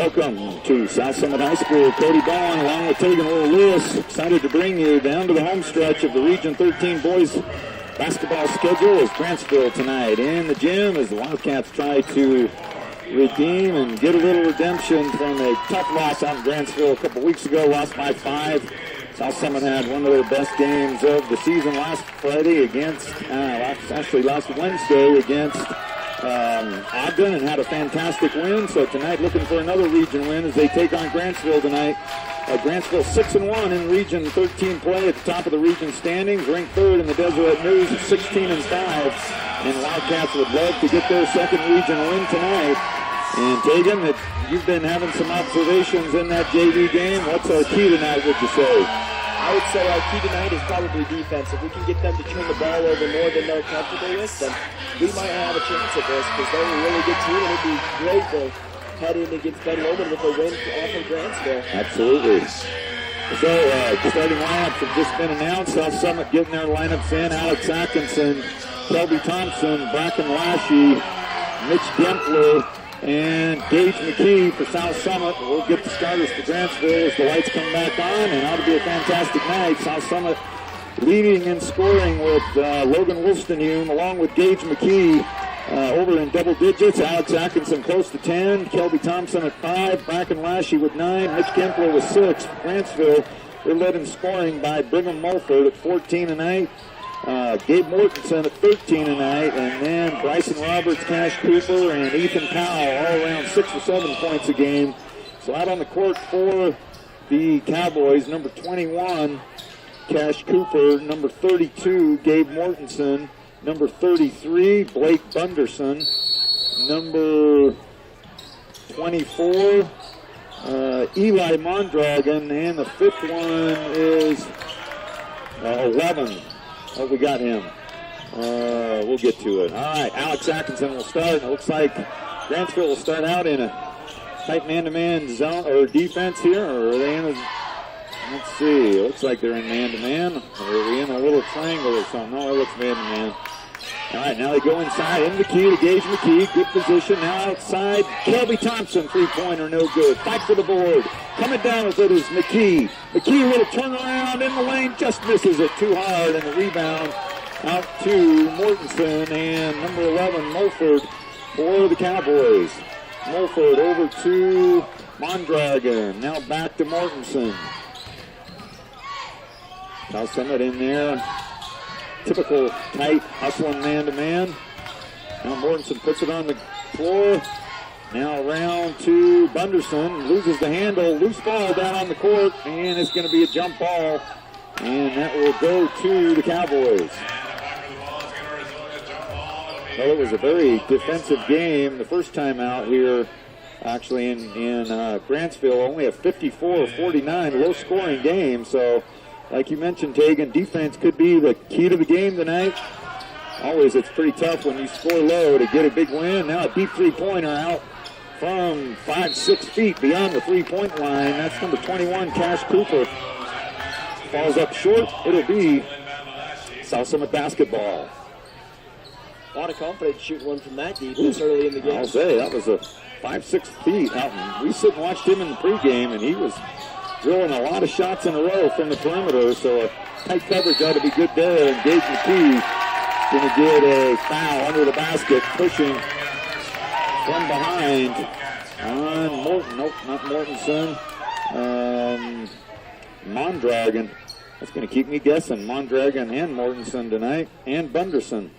Welcome to South Summit High School. Cody Bond along with Tegan Lewis, excited to bring you down to the home stretch of the Region 13 boys basketball schedule as Grantsville tonight in the gym as the Wildcats try to redeem and get a little redemption from a tough loss out in Grantsville a couple weeks ago, lost by 5. South Summit had one of their best games of the season last Friday against, last Wednesday against Ogden and had a fantastic win. So tonight looking for another region win as they take on Grantsville tonight. Grantsville 6-1 in Region 13 play at the top of the region standings, ranked third in the Deseret News at 16-5. And Wildcats would love to get their second region win tonight. And Tegan, you've been having some observations in that JV game. What's our key tonight, would you say? I would say our key tonight is probably defense. If we can get them to turn the ball over more than they're comfortable with, then we might have a chance at this because they're a really good team and it'd be great to head in against Ben Lomond with a win off of Grantsville. Absolutely. So, the starting lineups have just been announced. South Summit getting their lineups in. Alex Atkinson, Kelby Thompson, Bracken Lashy, Mitch Dempler, and Gage McKee for South Summit. We'll get the starters for Grantsville as the lights come back on, and ought to be a fantastic night. South Summit leading in scoring with Logan Wolstenhume along with Gage McKee over in double digits. Alex Atkinson close to 10. Kelby Thompson at 5. Bracken Lashy with 9. Mitch Kempler with 6. Grantsville, they're led in scoring by Brigham Mulford at 14 tonight. Gabe Mortensen at 13 tonight, and then Bryson Roberts, Cash Cooper, and Ethan Powell all around 6 or 7 points a game. So out on the court for the Cowboys, number 21, Cash Cooper, number 32, Gabe Mortensen, number 33, Blake Bunderson, number 24, Eli Mondragon, and the 5th one is 11. Oh, we got him. We'll get to it. All right, Alex Atkinson will start. It looks like Grantsville will start out in a tight man-to-man zone or defense here, or are they in a? Let's see. It looks like they're in man-to-man. Or are we in a little triangle or something? No, it looks man-to-man. All right, now they go inside into the key to Gage McKee. Good position. Now outside, Kelby Thompson, three-pointer, no good. Fight for the board. Coming down with it is McKee. McKee, a little turnaround in the lane, just misses it too hard, and the rebound out to Mortensen and number 11, Mulford, for the Cowboys. Mulford over to Mondragon. Now back to Mortensen. South Summit in there. Typical tight, hustling man-to-man. Now Mortensen puts it on the floor. Now around to Bunderson. Loses the handle. Loose ball down on the court. And it's going to be a jump ball. And that will go to the Cowboys. Well, it was a very defensive game the first time out here. Actually in Grantsville, only a 54-49 low-scoring game. So, like you mentioned, Tegan, defense could be the key to the game tonight. Always, it's pretty tough when you score low to get a big win. Now a deep three-pointer out from 5-6 feet beyond the three-point line. That's number 21, Cash Cooper. Falls up short. It'll be South Summit basketball. A lot of confidence shooting one from that deep this early in the game. I'll say, that was a 5-6 feet out. And we sit and watched him in the pregame, and he was drilling a lot of shots in a row from the perimeter. So a tight coverage ought to be good there. And Gage McKee going to get a foul under the basket, pushing from behind on not Mortensen. Mondragon. That's going to keep me guessing. Mondragon and Mortensen tonight, and Bunderson.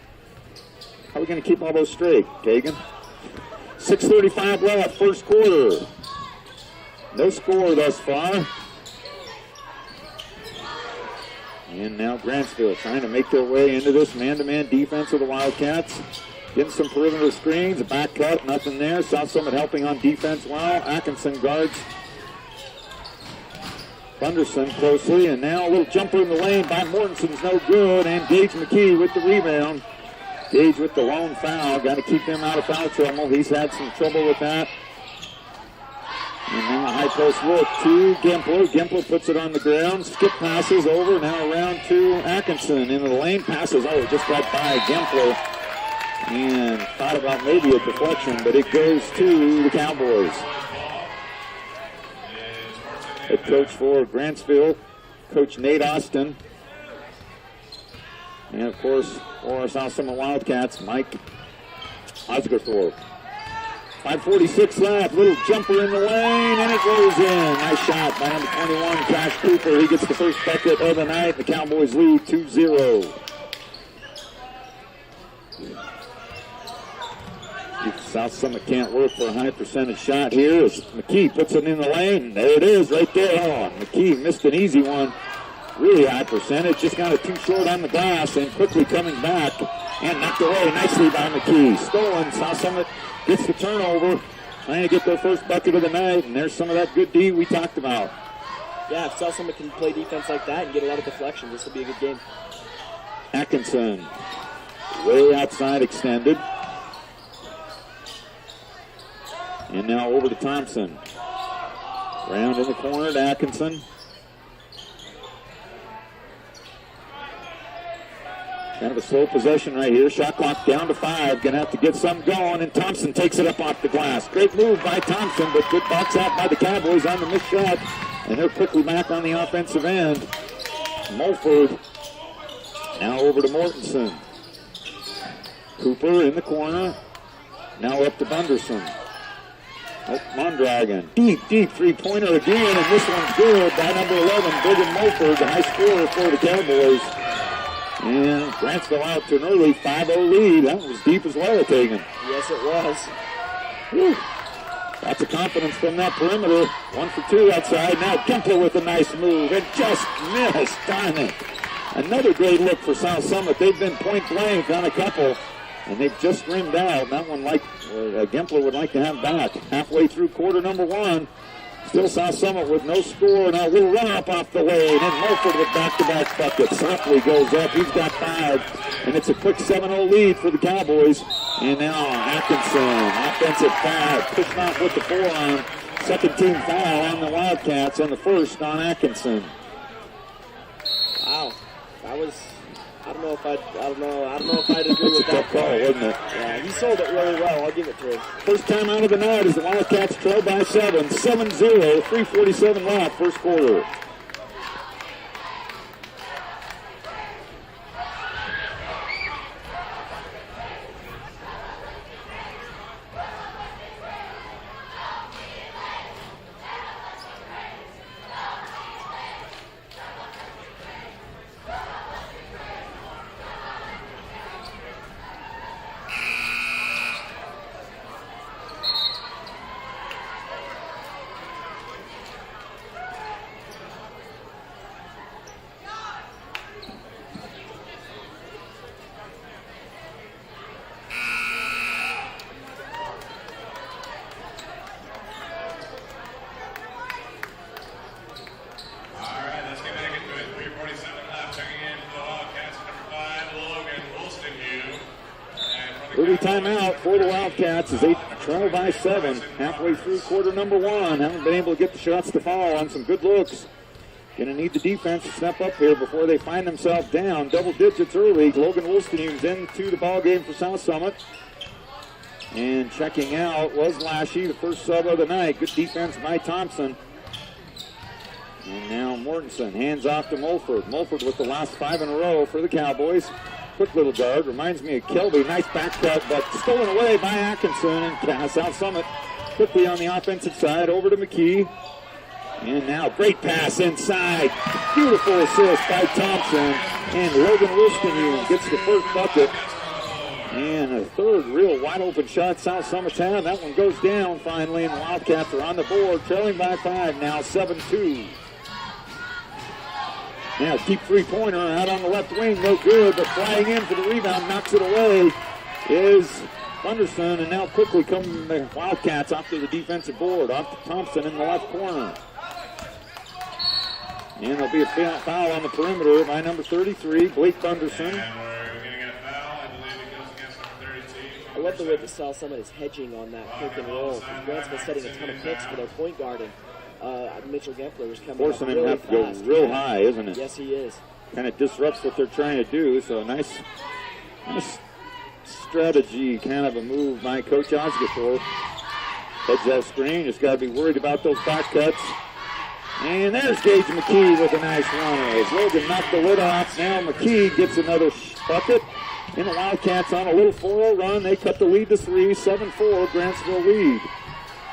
How are we going to keep all those straight, Tegan? 6:35 left, first quarter. No score thus far. And now Grantsville trying to make their way into this man-to-man defense of the Wildcats. Getting some perimeter screens, a back cut, nothing there. South Summit helping on defense well. Atkinson guards Bunderson closely, and now a little jumper in the lane by Mortensen's no good, and Gage McKee with the rebound. Gage with the lone foul. Got to keep him out of foul trouble. He's had some trouble with that. And now a high post look to Gempler. Gempler puts it on the ground. Skip passes over. Now around to Atkinson. Into the lane. Passes. Oh, just got by Gempler. And thought about maybe a deflection, but it goes to the Cowboys. head coach for Grantsville, Coach Nate Austin. And, of course, for our South Summit Wildcats, Mike Osgerthorpe. 5:46 left, little jumper in the lane, and it goes in. Nice shot by number 21, Cash Cooper. He gets the first bucket of the night. The Cowboys lead 2-0. South Summit can't work for a high percentage shot here as McKee puts it in the lane. There it is right there. Oh, McKee missed an easy one. Really high percentage. Just got it too short on the glass and quickly coming back and knocked away nicely by McKee. Stolen. South Summit gets the turnover. Trying to get their first bucket of the night, and there's some of that good D we talked about. Yeah, if South Summit can play defense like that and get a lot of deflection, this will be a good game. Atkinson way outside extended. And now over to Thompson. Round in the corner to Atkinson. Kind of a slow possession right here. Shot clock down to 5. Gonna have to get something going, and Thompson takes it up off the glass. Great move by Thompson, but good box out by the Cowboys on the missed shot. And they're quickly back on the offensive end. Mulford now over to Mortensen. Cooper in the corner. Now up to Bunderson. Oh, Mondragon. Deep three-pointer again, and this one's good by number 11, Bigham Mulford, the high scorer for the Cowboys. And Grantsville out to an early 5-0 lead. That was deep as well taken. Yes, it was. Whew. Lots of confidence from that perimeter. 1 for 2 outside. Now Kemper with a nice move, and just missed. Darn it. Another great look for South Summit. They've been point blank on a couple, and they've just rimmed out. That one, Gempler would like to have back. Halfway through quarter number 1. Still South Summit with no score. Now a little run up off the lane, and Mulford with back-to-back buckets. Softly goes up. He's got 5, and it's a quick 7-0 lead for the Cowboys. And now Atkinson, offensive foul, pushing off with the forearm. Second team foul on the Wildcats, and the first on Atkinson. Wow, that was. I don't know if I'd agree with that. It's a tough call, wasn't it? Yeah, he sold it really well. I'll give it to him. First time out of the night as the Wildcats trail by 7, 7-0, 3:47 left, first quarter. Early timeout for the Wildcats as they trail by 7. Halfway through quarter number 1. Haven't been able to get the shots to fall on some good looks. Going to need the defense to step up here before they find themselves down double digits early. Logan Wolstenhume's into the ball game for South Summit. And checking out was Lashy, the first sub of the night. Good defense by Thompson. And now Mortensen hands off to Mulford. Mulford with the last 5 in a row for the Cowboys. Quick little guard. Reminds me of Kelby. Nice back cut, but stolen away by Atkinson. And South Summit quickly on the offensive side over to McKee. And now great pass inside. Beautiful assist by Thompson. And Logan Wolstenhume gets the first bucket. And a third real wide open shot South Summit's had. That one goes down finally, and the Wildcats are on the board, trailing by 5 now, 7-2. Now, deep three-pointer out on the left wing, no good, but flying in for the rebound, knocks it away, is Thunderson, and now quickly come the Wildcats off to the defensive board, off to Thompson in the left corner. And there'll be a foul on the perimeter by number 33, Blake Thunderson. I love the way the South Summit is hedging on that pick and roll. Grantsville setting a ton of picks for their point guarding. Mitchell Gempler is coming forcing him really to have to go real high, isn't it? Yes, he is. Kind of disrupts what they're trying to do, so nice strategy, kind of a move by Coach Osgothorpe. Heads that screen, just got to be worried about those back cuts. And there's Gage McKee with a nice runner. As Logan knocked the lid off, now McKee gets another bucket. And the Wildcats on a little 4-0 run. They cut the lead to 3, 7-4, Grantsville lead.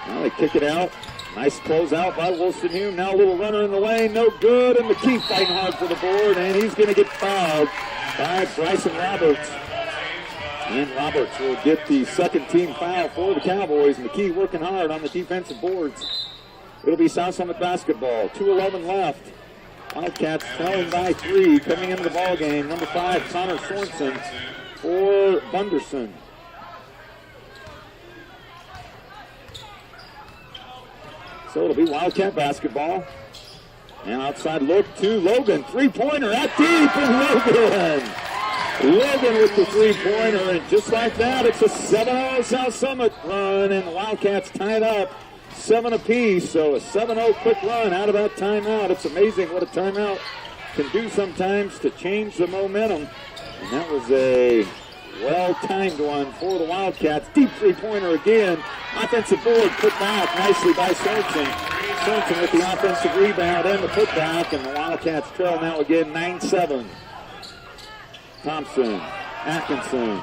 Now they kick it out. Nice closeout by Wolstenholme. Now a little runner in the lane, no good. And McKee fighting hard for the board, and he's going to get fouled by Bryson Roberts. And Roberts will get the second team foul for the Cowboys. McKee working hard on the defensive boards. It'll be South Summit basketball. 2:11 left. Wildcats trailing by 3 coming into the ball game. Number 5, Connor Sorensen for Bunderson. So it'll be Wildcat basketball. And outside look to Logan. Three-pointer at deep, and Logan. Logan with the three-pointer, and just like that, it's a 7-0 South Summit run, and the Wildcats tied up 7 apiece. So a 7-0 quick run out of that timeout. It's amazing what a timeout can do sometimes to change the momentum. And that was a well-timed one for the Wildcats. Deep three-pointer again. Offensive board put back nicely by Sorensen. Sorensen with the offensive rebound and the putback, and the Wildcats trail now again 9-7. Thompson, Atkinson.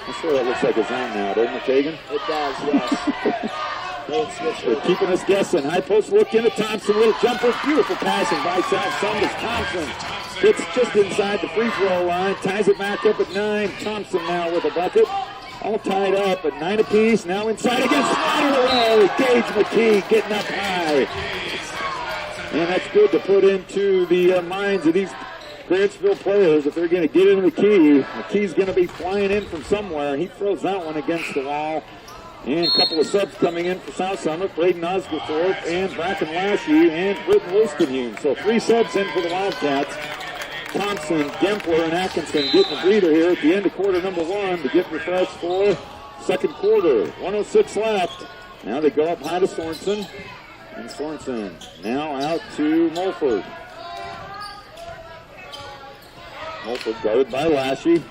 I'm sure that looks like a zone now, doesn't it, Kagan? It does, yes. They're keeping us guessing. High post look into Thompson. Little jumper. Beautiful passing by South Summit. Thompson gets just inside the free throw line. Ties it back up at 9. Thompson now with a bucket. All tied up at 9 apiece. Now inside again. Sliding away. Gage McKee getting up high. And that's good to put into the minds of these Grantsville players. If they're going to get into McKee's going to be flying in from somewhere. He throws that one against the wall. And a couple of subs coming in for South Summit. Braden Osgothorpe and Bracken Lashy and Britton Wolstenholme. So 3 subs in for the Wildcats. Thompson, Gempler, and Atkinson getting a breather here at the end of quarter number 1 to get refreshed for second quarter. 1:06 left. Now they go up high to Sorensen. And Sorensen now out to Mulford. Mulford guarded by Lashy.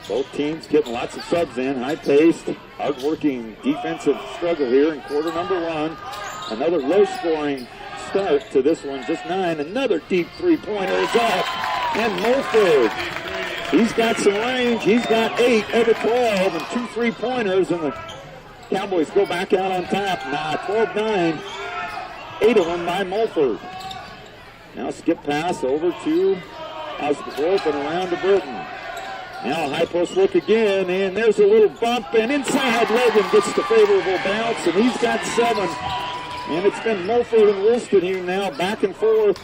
Both teams getting lots of subs in. High-paced, hard-working defensive struggle here in quarter number 1. Another low-scoring start to this one, just 9. Another deep three-pointer is up. And Mulford, he's got some range. He's got 8 over 12 and 2 3-pointers. And the Cowboys go back out on top. 12-9. 8 of them by Mulford. Now skip pass over to Osgothorpe and around to Britton. Now high post look again, and there's a little bump, and inside Logan gets the favorable bounce, and he's got 7. And it's been Mulford and Wolstenholme now back and forth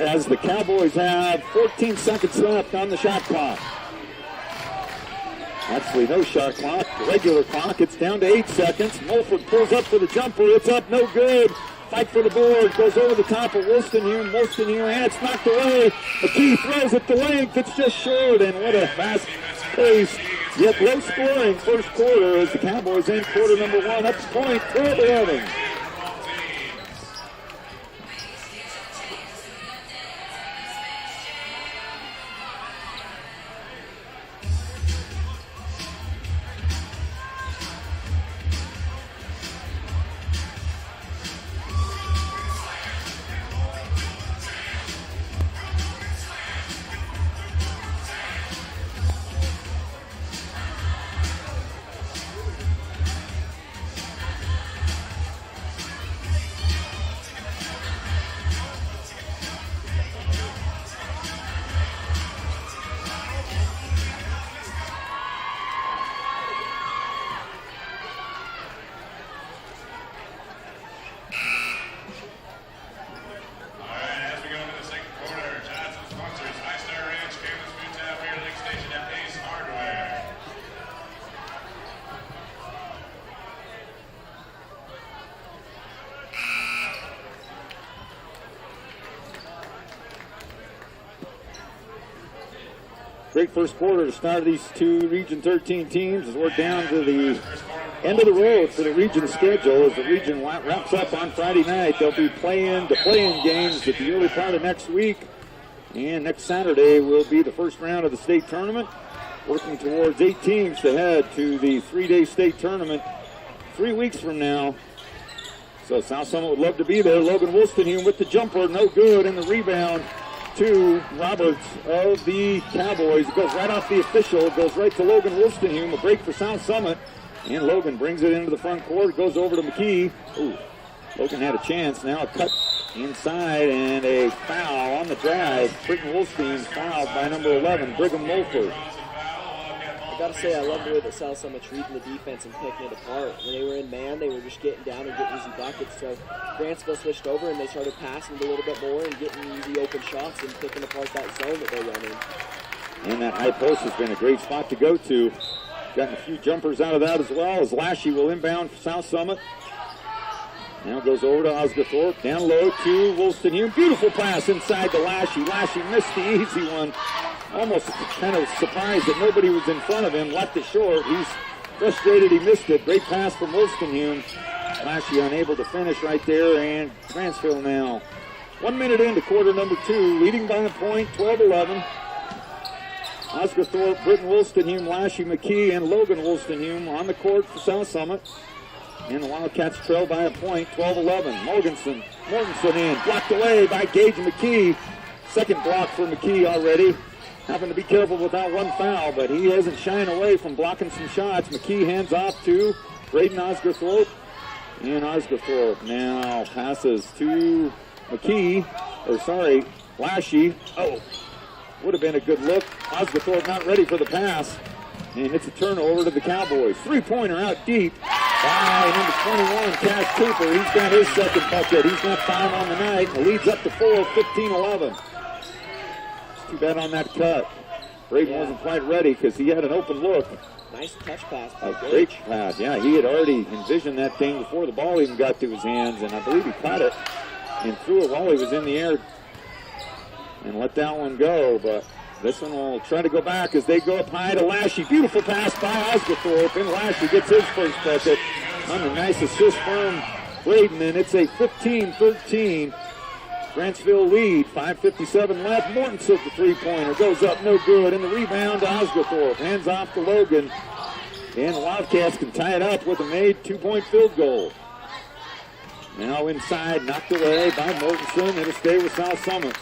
as the Cowboys have 14 seconds left on the shot clock. Actually, no shot clock, regular clock. It's down to 8 seconds. Mulford pulls up for the jumper. It's up, no good. Fight for the board, goes over the top of Wolstenholme, and it's knocked away. McKee throws it to length, it's just short, and what a fast pace, yet low scoring first quarter as the Cowboys end quarter number 1, up to point, 12-11. Great first quarter to start these 2 Region 13 teams as we're down to the end of the road for the region schedule. As the region wraps up on Friday night, they'll be playing the play-in games at the early part of next week. And next Saturday will be the first round of the state tournament, working towards 8 teams to head to the 3-day state tournament 3 weeks from now. So South Summit would love to be there. Logan Wolstenhume with the jumper, no good, and the rebound to Roberts of the Cowboys. It goes right off the official. It goes right to Logan Wolstenhume. A break for South Summit. And Logan brings it into the front court. It goes over to McKee. Ooh, Logan had a chance. Now a cut inside and a foul on the drive. Brigham Wolstein fouled by number 11, Brigham Mulford. I gotta say, I love the way that South Summit's reading the defense and picking it apart. When they were in man, they were just getting down and getting easy buckets. So Grantsville switched over and they started passing a little bit more and getting easy open shots and picking apart that zone that they run in. And that high post has been a great spot to go to. Gotten a few jumpers out of that as well, as Lashy will inbound for South Summit. Now goes over to Osgothorpe, down low to Wolstenhume. Beautiful pass inside to Lashy. Lashy missed the easy one. Almost kind of surprised that nobody was in front of him. Left it short. He's frustrated he missed it. Great pass from Wolstenhume. Lashy unable to finish right there, and Grantsville now 1 minute into quarter number 2, leading by a point, 12-11. Osgothorpe, Britton Wolstenhume, Lashy McKee, and Logan Wolstenhume on the court for South Summit. And the Wildcats trail by a point, 12-11. Mortensen in, blocked away by Gage McKee. Second block for McKee already. Having to be careful with that one foul, but he hasn't shied away from blocking some shots. McKee hands off to Braden Osgothorpe. And Osgothorpe now passes to Lashy. Oh, would have been a good look. Osgothorpe not ready for the pass. And it's a turnover to the Cowboys. Three-pointer out deep by number 21, Cash Cooper. He's got his second bucket. He's got 5 on the night. The lead's up to 4, 15-11. It's too bad on that cut. Braden wasn't quite ready because he had an open look. Nice touch pass. Great pass. Yeah, he had already envisioned that thing before the ball even got to his hands, and I believe he caught it and threw it while he was in the air and let that one go. But this one will try to go back as they go up high to Lashy. Beautiful pass by Osgothorpe, and Lashy gets his first bucket on a nice assist from Braden, and it's a 15-13 Grantsville lead. 5:57 left. Mortensen the three-pointer goes up, no good, and the rebound to Osgothorpe. Hands off to Logan, and the Wildcats can tie it up with a made 2-point field goal. Now inside, knocked away by Mortensen. It'll stay with South Summit.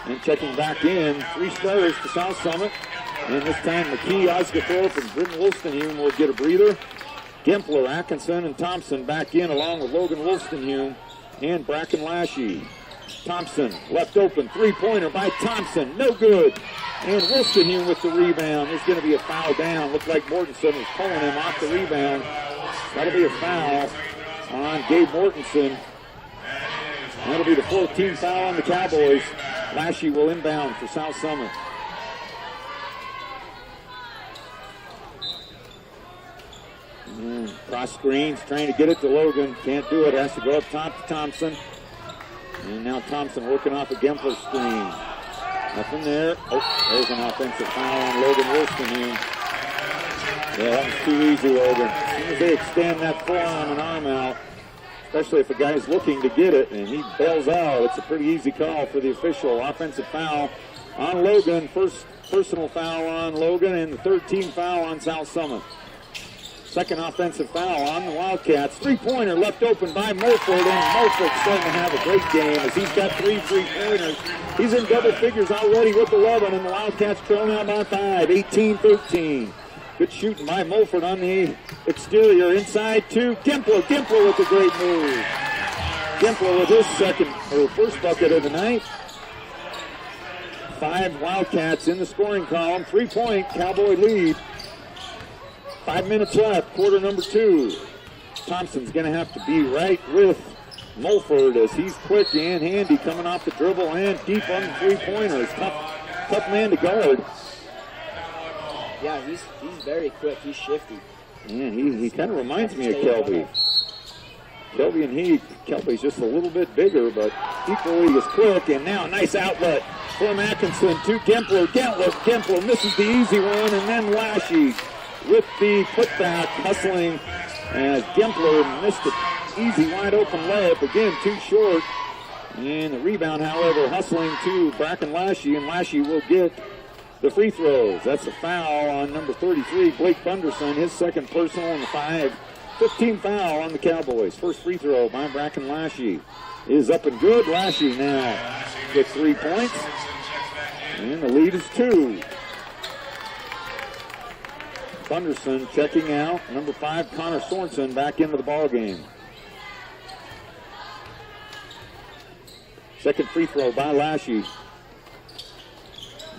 And checking back in, 3 starters for South Summit. And this time McKee, Osgothorpe, and Britton Wolstenhume will get a breather. Gempler, Atkinson, and Thompson back in along with Logan Wolstenhume and Bracken Lashy. Thompson left open, three-pointer by Thompson, no good. And Wolstenhume with the rebound. There's going to be a foul down. Looked like Mortensen was pulling him off the rebound. That'll be a foul on Gabe Mortensen. That'll be the 14th foul on the Cowboys. Lashy will inbound for South Summit. Cross screens, trying to get it to Logan. Can't do it, has to go up top to Thompson. And now Thompson working off a Gempler screen. Nothing there. Oh, there's an offensive foul on Logan Wolstenhume. Yeah, that was too easy, Logan. As soon as they extend that forearm and arm out, especially if a guy's looking to get it and he bails out, it's a pretty easy call for the official. Offensive foul on Logan. First personal foul on Logan, and the 13th foul on South Summit. Second offensive foul on the Wildcats. Three-pointer left open by Mulford, and Mulford's starting to have a great game as he's got 3 three-pointers. He's in double figures already with 11, and the Wildcats trail now by 5, 18-13. Good shooting by Mulford on the exterior. Inside to Gempler. Gempler with a great move. Gempler with his first bucket of the night. 5 Wildcats in the scoring column. 3-point Cowboy lead. 5 minutes left, quarter number 2. Thompson's going to have to be right with Mulford as he's quick and handy coming off the dribble and deep on the three-pointers. Tough man to guard. Yeah, he's very quick. He's shifty. Yeah, he kind of reminds me of Kelby. Kelby's just a little bit bigger, but equally as quick. And now a nice outlet from Atkinson to Gempler. Gempler misses the easy one, and then Lashy with the putback, hustling as Gempler missed an easy wide open layup. Again, too short. And the rebound, however, hustling to Bracken Lashy, and Lashy will get the free throws. That's a foul on number 33, Blake Bunderson, his second personal, and the 5 15th foul on the Cowboys. First free throw by Bracken Lashy is up and good. Lashy now with 3 points. And the lead is 2. Thunderson checking out. Number 5, Connor Sorensen back into the ball game. Second free throw by Lashy.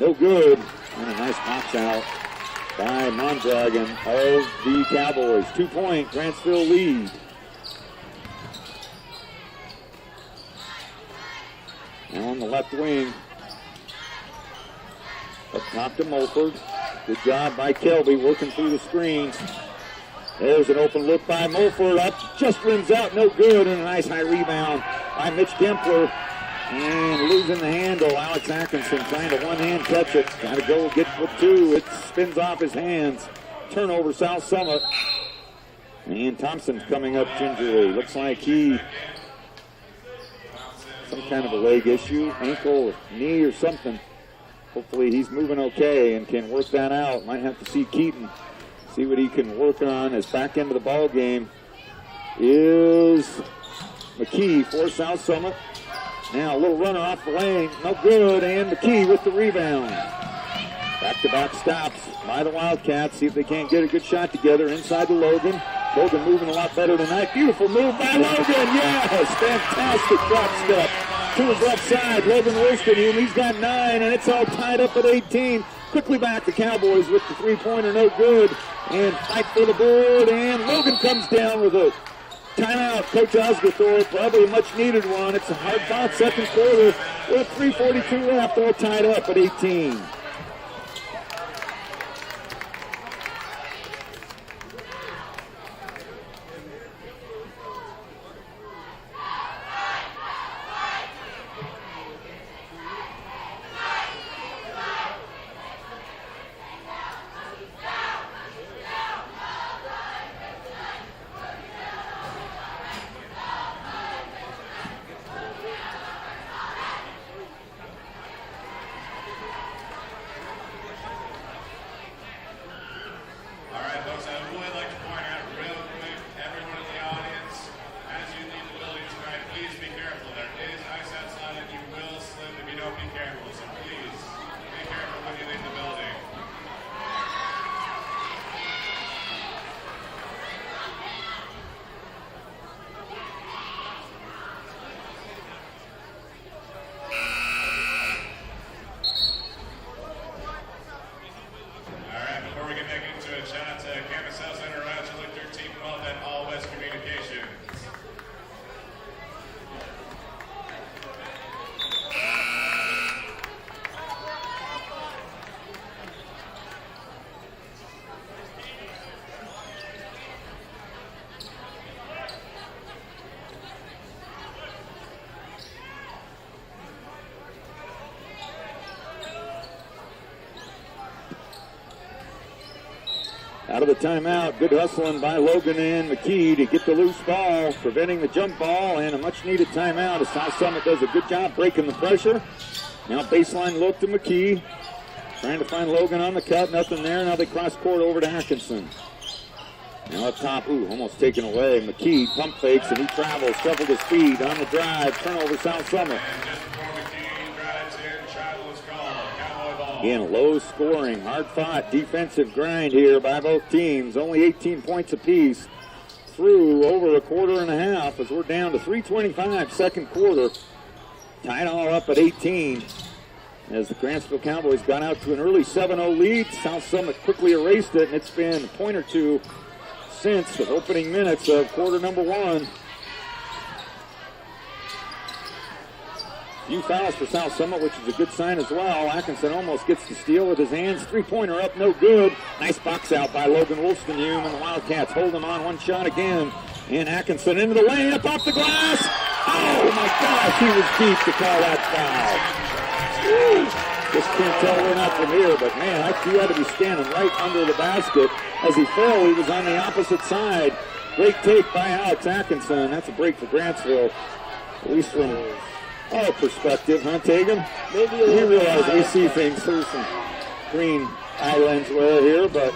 No good. And a nice box out by Mondragon of the Cowboys. 2-point Grantsville lead. Now on the left wing. Up top to Mulford. Good job by Kelby working through the screens. There's an open look by Mulford. Up, just rims out, no good. And a nice high rebound by Mitch Dempler. And losing the handle, Alex Atkinson trying to one-hand catch it. Got to go get with 2. It spins off his hands. Turnover, South Summit. And Thompson's coming up gingerly. Looks like he, some kind of a leg issue, ankle, knee or something. Hopefully he's moving okay and can work that out. Might have to see Keaton, see what he can work on. As back into the ball game is McKee for South Summit. Now a little runner off the lane, no good, and McKee with the rebound. Back-to-back stops by the Wildcats. See if they can't get a good shot together inside to Logan. Logan moving a lot better tonight. Beautiful move by Logan, yes! Fantastic drop step to his left side. Logan Woolston, he's got 9, and it's all tied up at 18. Quickly back, the Cowboys with the three-pointer, no good. And fight for the board, and Logan comes down with a timeout. Coach Osgothorpe, probably a much-needed one. It's a hard-fought second quarter with 3:42 left, all tied up at 18. Out of the timeout, good hustling by Logan and McKee to get the loose ball, preventing the jump ball, and a much-needed timeout as South Summit does a good job breaking the pressure. Now baseline look to McKee, trying to find Logan on the cut, nothing there. Now they cross court over to Atkinson. Now up top, almost taken away. McKee pump fakes and he travels, shuffled his feet on the drive, turnover South Summit. Again, low scoring, hard-fought defensive grind here by both teams. Only 18 points apiece through over a quarter and a half as we're down to 3:25 second quarter. Tied all up at 18 as the Grantsville Cowboys got out to an early 7-0 lead. South Summit quickly erased it, and it's been a point or two since the opening minutes of quarter number 1. Few fouls for South Summit, which is a good sign as well. Atkinson almost gets the steal with his hands. Three-pointer up, no good. Nice box out by Logan Wolstenhume, and the Wildcats hold him on one shot again. And Atkinson into the lane, up off the glass. Oh, my gosh, he was deep to call that foul. Woo. Just can't tell we're not from here, but, man, he had to be standing right under the basket. As he fell, he was on the opposite side. Great take by Alex Atkinson. That's a break for Grantsville, at least from our perspective, huh, Tatum? Maybe we realize we see things through some green eye lens wear here, but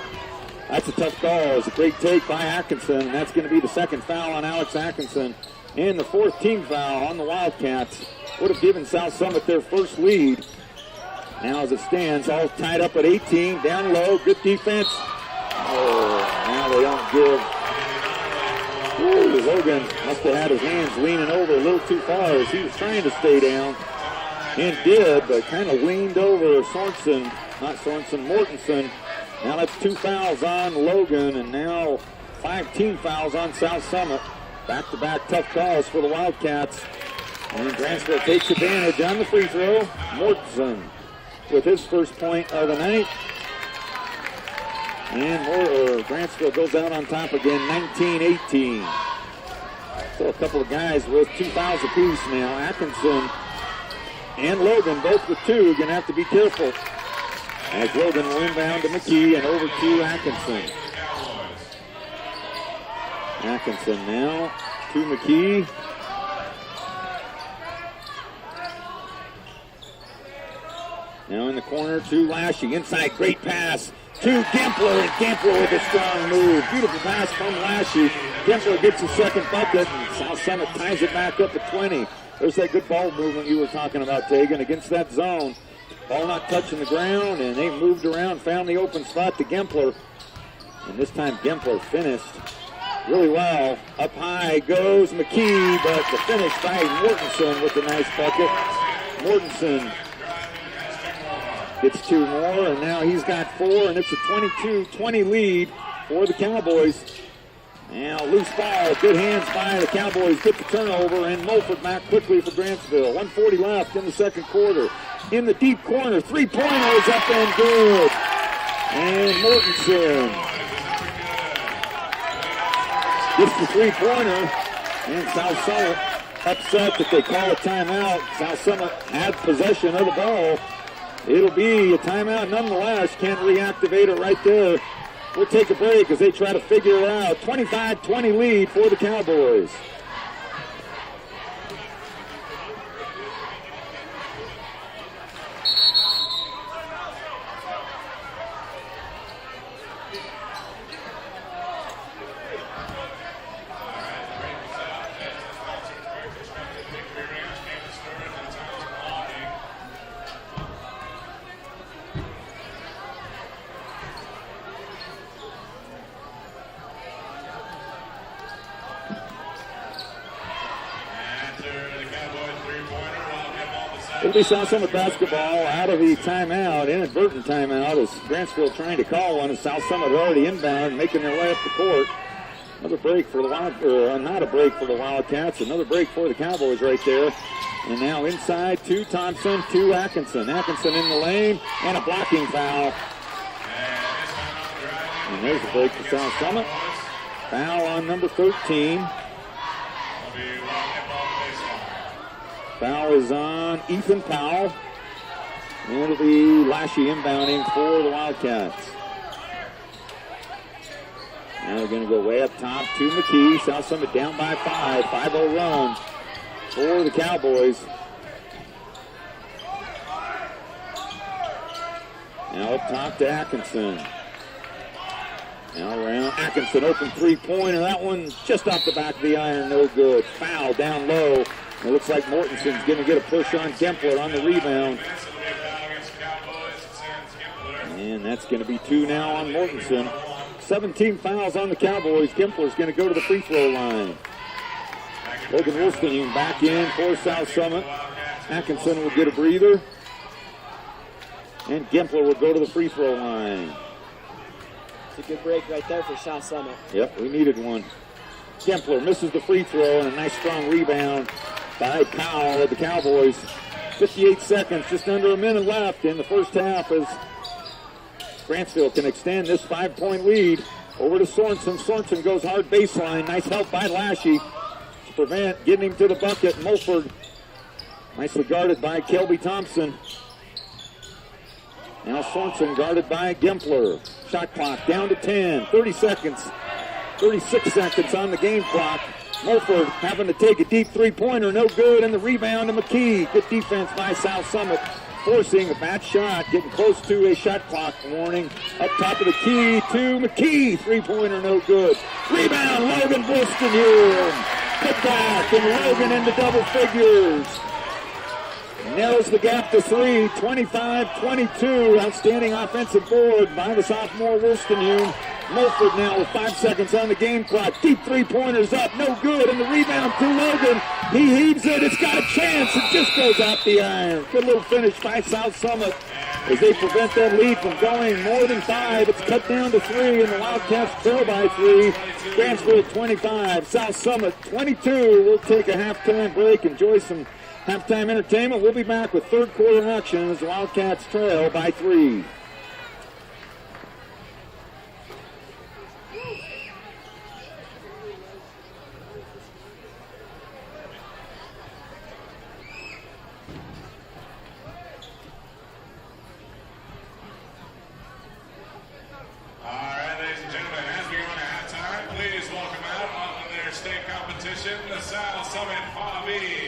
That's a tough call. It's a great take by Atkinson, and that's going to be the second foul on Alex Atkinson. And the fourth team foul on the Wildcats. Would have given South Summit their first lead. Now as it stands, all tied up at 18, down low, good defense. Oh, now they don't give. Ooh, Logan must have had his hands leaning over a little too far as he was trying to stay down. And did, but kind of leaned over Mortensen. Now that's 2 fouls on Logan, and now 5 team fouls on South Summit. Back-to-back tough calls for the Wildcats. And Grantsville takes advantage on the free throw. Mortensen with his first point of the night. And Grantsville goes out on top again, 19-18. So a couple of guys with 2 fouls apiece now. Atkinson and Logan both with 2. Going to have to be careful. As Logan will inbound to McKee and over to Atkinson. Atkinson now to McKee. Now in the corner to Lashy. Inside, great pass to Gempler, and Gempler with a strong move. Beautiful pass from Lashy. Gempler gets his second bucket, and South Summit ties it back up at 20. There's that good ball movement you were talking about, Tegan, against that zone. Ball not touching the ground, and they moved around, found the open spot to Gempler. And this time Gempler finished really well. Up high goes McKee, but the finish by Mortensen with a nice bucket. Mortensen gets 2 more, and now he's got 4, and it's a 22-20 lead for the Cowboys. Now loose ball, good hands by the Cowboys, get the turnover, and Mulford back quickly for Grantsville. 1:40 left in the second quarter. In the deep corner, 3-pointer is up and good. And Mortensen gets the 3-pointer, and South Summit upset that they call a timeout. South Summit had possession of the ball. It'll be a timeout nonetheless. Can't reactivate it right there. We'll take a break as they try to figure it out. 25-20 lead for the Cowboys. It'll be South Summit basketball out of the timeout, inadvertent timeout, as Grantsville trying to call one, and South Summit already inbound, making their way up the court. Another break for the not a break for the Wildcats, another break for the Cowboys right there. And now inside to Thompson, to Atkinson. Atkinson in the lane, and a blocking foul. And there's a break for South Summit. Foul on number 13. Foul is on Ethan Powell. And it'll be Lashy inbounding for the Wildcats. Now they're going to go way up top to McKee. South Summit down by 5. 5-0 run for the Cowboys. Now up top to Atkinson. Now around Atkinson, open 3-pointer. That one just off the back of the iron, no good. Foul down low. It looks like Mortensen's going to get a push on Gempler on the rebound. And that's going to be 2 now on Mortensen. 17 fouls on the Cowboys. Gempler's going to go to the free throw line. Logan Wolstenhume back in for South Summit. Atkinson will get a breather. And Gempler will go to the free throw line. It's a good break right there for South Summit. Yep, we needed one. Gempler misses the free throw, and a nice strong rebound by Powell of the Cowboys. 58 seconds, just under a minute left in the first half as Grantsville can extend this 5-point lead over to Sorensen. Sorensen goes hard baseline. Nice help by Lashy to prevent getting him to the bucket. Mulford nicely guarded by Kelby Thompson. Now Sorensen guarded by Gempler. Shot clock down to 10. 30 seconds. 36 seconds on the game clock. Mulford having to take a deep 3-pointer, no good, and the rebound to McKee. Good defense by South Summit. forcing a bad shot, getting close to a shot clock warning. Up top of the key to McKee. Three-pointer, no good. Rebound, Logan Wolstenhume. Put back, and Logan into double figures. Narrows the gap to three, 25-22. Outstanding offensive board by the sophomore Wolstenhume. Mulford now with 5 seconds on the game clock. Deep three-pointers up, no good. And the rebound to Logan. He heaves it. It's got a chance. It just goes out the iron. Good little finish by South Summit as they prevent that lead from going more than 5. It's cut down to 3, and the Wildcats trail by 3. Grantsville 25, South Summit 22. We'll take a halftime break. Enjoy some halftime entertainment. We'll be back with third quarter action as the Wildcats trail by 3. The South Summit Bobbies.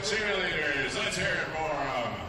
Cheerleaders, let's hear it for them.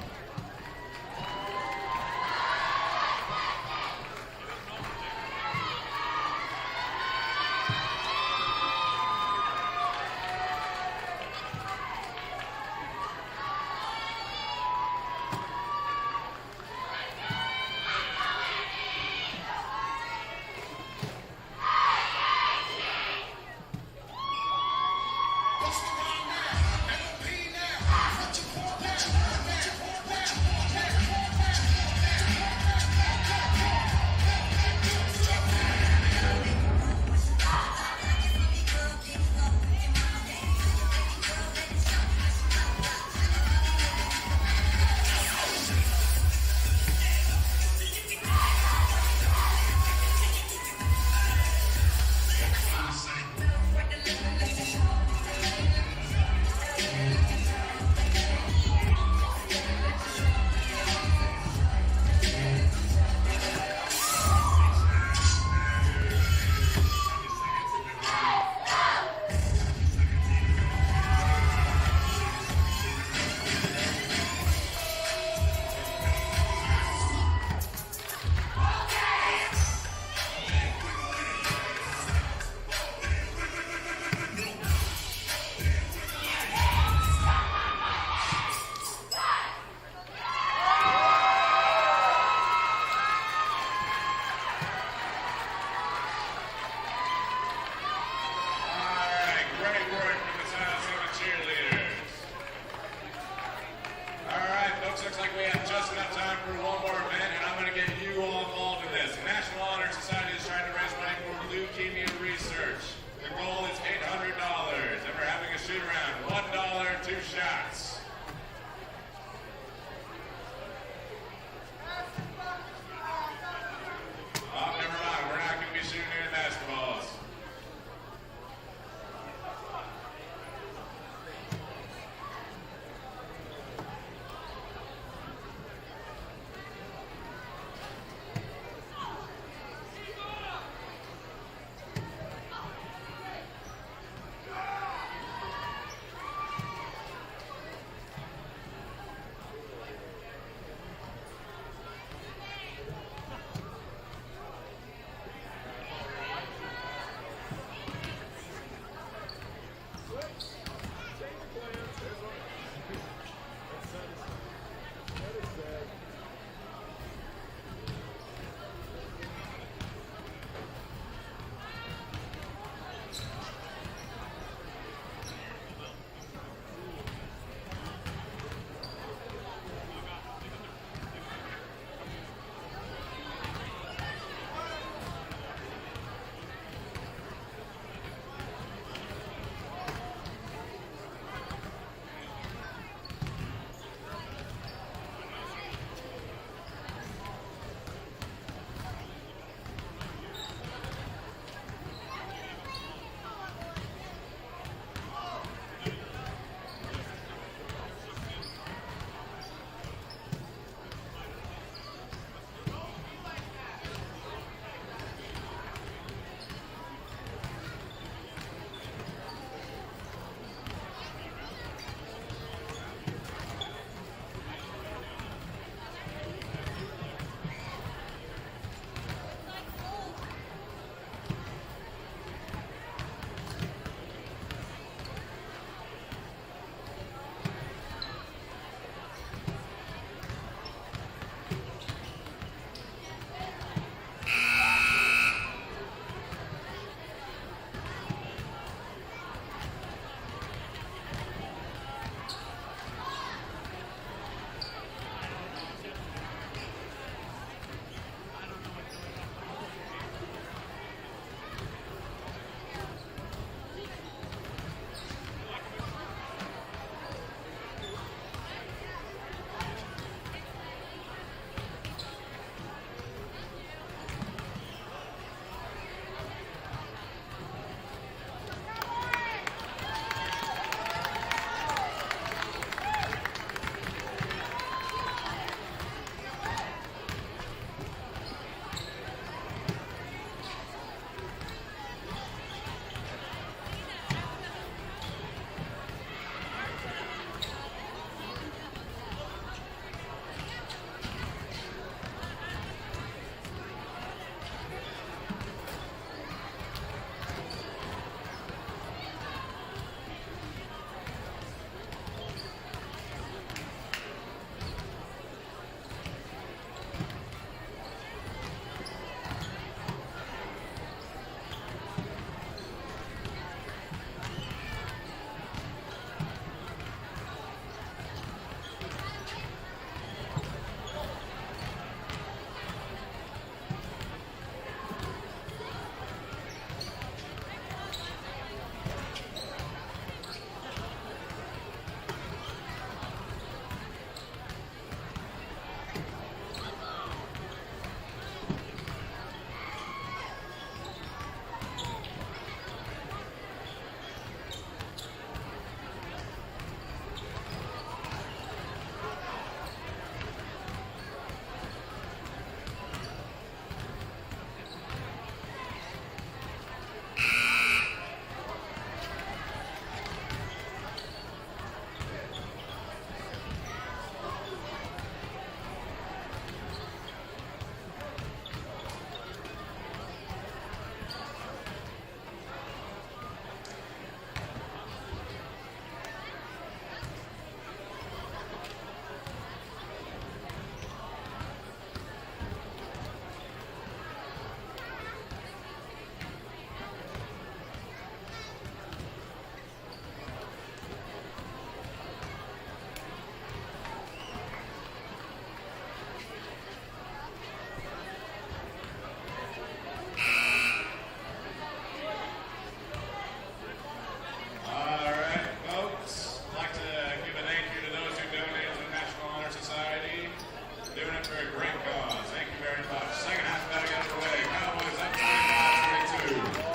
very great cause. Thank you very much. Second half about to get underway. Cowboys up 25-22.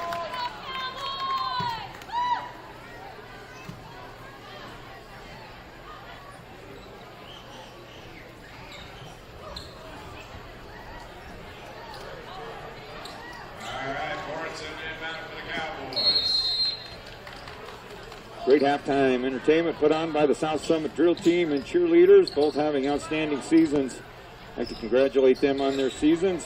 All right, Morrison inbound for the Cowboys. Great halftime entertainment put on by the South Summit drill team and cheerleaders, both having outstanding seasons. I'd like to congratulate them on their seasons.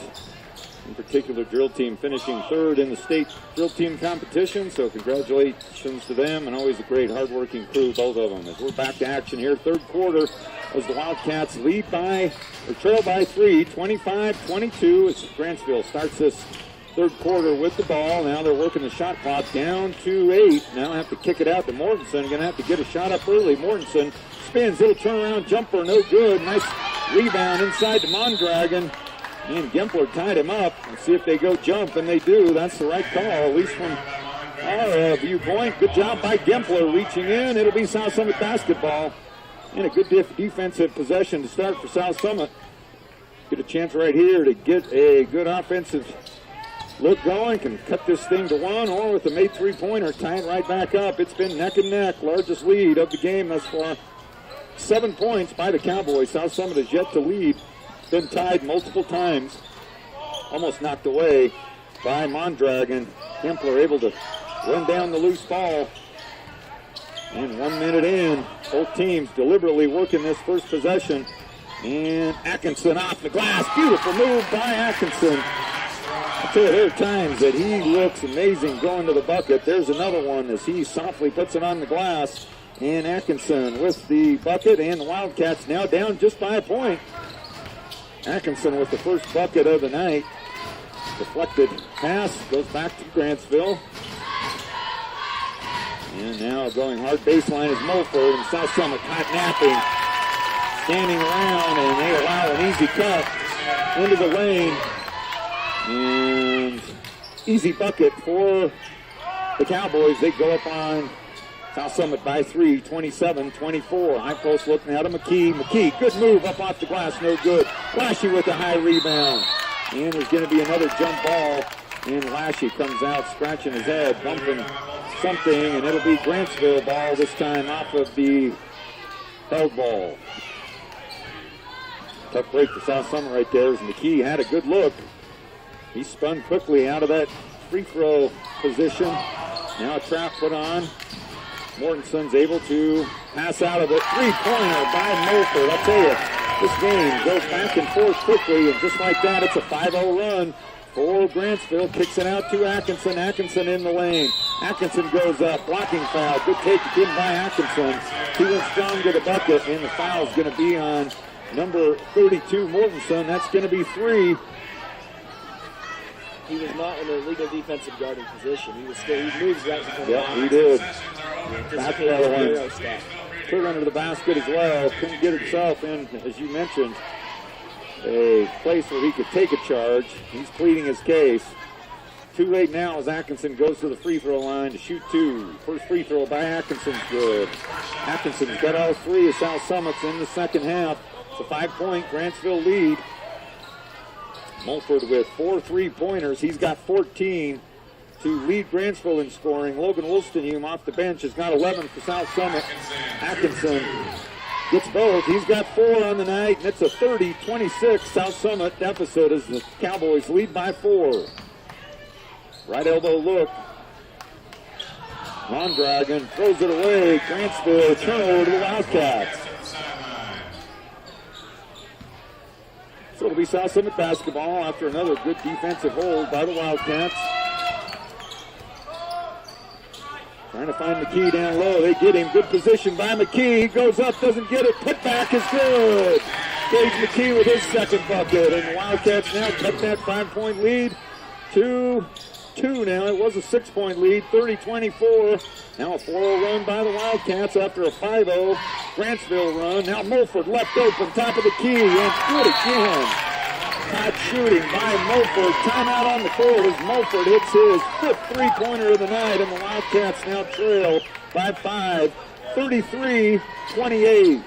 In particular, drill team finishing third in the state drill team competition, so congratulations to them, and always a great hard-working crew, both of them. As we're back to action here, third quarter, as the Wildcats trail by 3, 25-22, as Grantsville starts this third quarter with the ball. Now they're working the shot clock down to 8. Now have to kick it out to Mortensen. Going to have to get a shot up early. Mortensen spins, little turnaround jumper, no good. Nice rebound inside to Mondragon. And Gempler tied him up. Let's see if they go jump, and they do. That's the right call, at least from our viewpoint. Good job by Gempler reaching in. It'll be South Summit basketball. And a good defensive possession to start for South Summit. Get a chance right here to get a good offensive look going. Can cut this thing to 1, or with a made three-pointer, tie it right back up. It's been neck and neck. Largest lead of the game thus far. 7 points by the Cowboys. South Summit has yet to lead. Been tied multiple times. Almost knocked away by Mondragon. Kempler able to run down the loose ball. And 1 minute in, both teams deliberately working this first possession. And Atkinson off the glass. Beautiful move by Atkinson. I tell you, there are times that he looks amazing going to the bucket. There's another one as he softly puts it on the glass. And Atkinson with the bucket, and the Wildcats now down just by a point. Atkinson with the first bucket of the night. Deflected pass goes back to Grantsville. And now going hard baseline is Mulford, and South Summit caught napping. Standing around, and they allow an easy cut into the lane. And easy bucket for the Cowboys. They go up on South Summit by 3, 27-24. High post looking out of McKee. McKee, good move up off the glass, no good. Lashy with a high rebound. And there's going to be another jump ball. And Lashy comes out scratching his head, bumping something, and it'll be Grantsville ball this time off of the held ball. Tough break for South Summit right there as McKee had a good look. He spun quickly out of that free throw position. Now a trap put on. Mortensen's able to pass out of it. Three-pointer by Mulford. I'll tell you, this game goes back and forth quickly, and just like that, it's a 5-0 run for Grantsville. Kicks it out to Atkinson. Atkinson in the lane. Atkinson goes up. Blocking foul. Good take again by Atkinson. He went strong to the bucket, and the foul's going to be on number 32, Mortensen. That's going to be 3. He was not in a legal defensive guarding position. He moves right before the Yep, line. he did. That's the other one. Took under the basket as well. Couldn't get himself in, as you mentioned, a place where he could take a charge. He's pleading his case. Too late now as Atkinson goes to the free throw line to shoot 2. First free throw by Atkinson's good. Atkinson's got all 3 of South Summit's in the second half. It's a 5-point Grantsville lead. Mulford with 4 3-pointers. He's got 14 to lead Grantsville in scoring. Logan Wolstenhume off the bench has got 11 for South Summit. Atkinson gets both. He's got 4 on the night, and it's a 30-26 South Summit deficit as the Cowboys lead by 4. Right elbow look. Mondragon throws it away. Grantsville turnover to the Wildcats. So it'll be South Summit basketball after another good defensive hold by the Wildcats. Trying to find McKee down low. They get him. Good position by McKee. He goes up, doesn't get it. Put back is good. Gage McKee with his second bucket. And the Wildcats now cut that 5-point lead to 2 now. It was a 6-point lead, 30-24. Now a 4-0 run by the Wildcats after a 5-0 Grantsville run. Now Mulford left open, top of the key, and good again. Hot shooting by Mulford. Timeout on the court as Mulford hits his 5th three-pointer of the night, and the Wildcats now trail by 5, 33-28.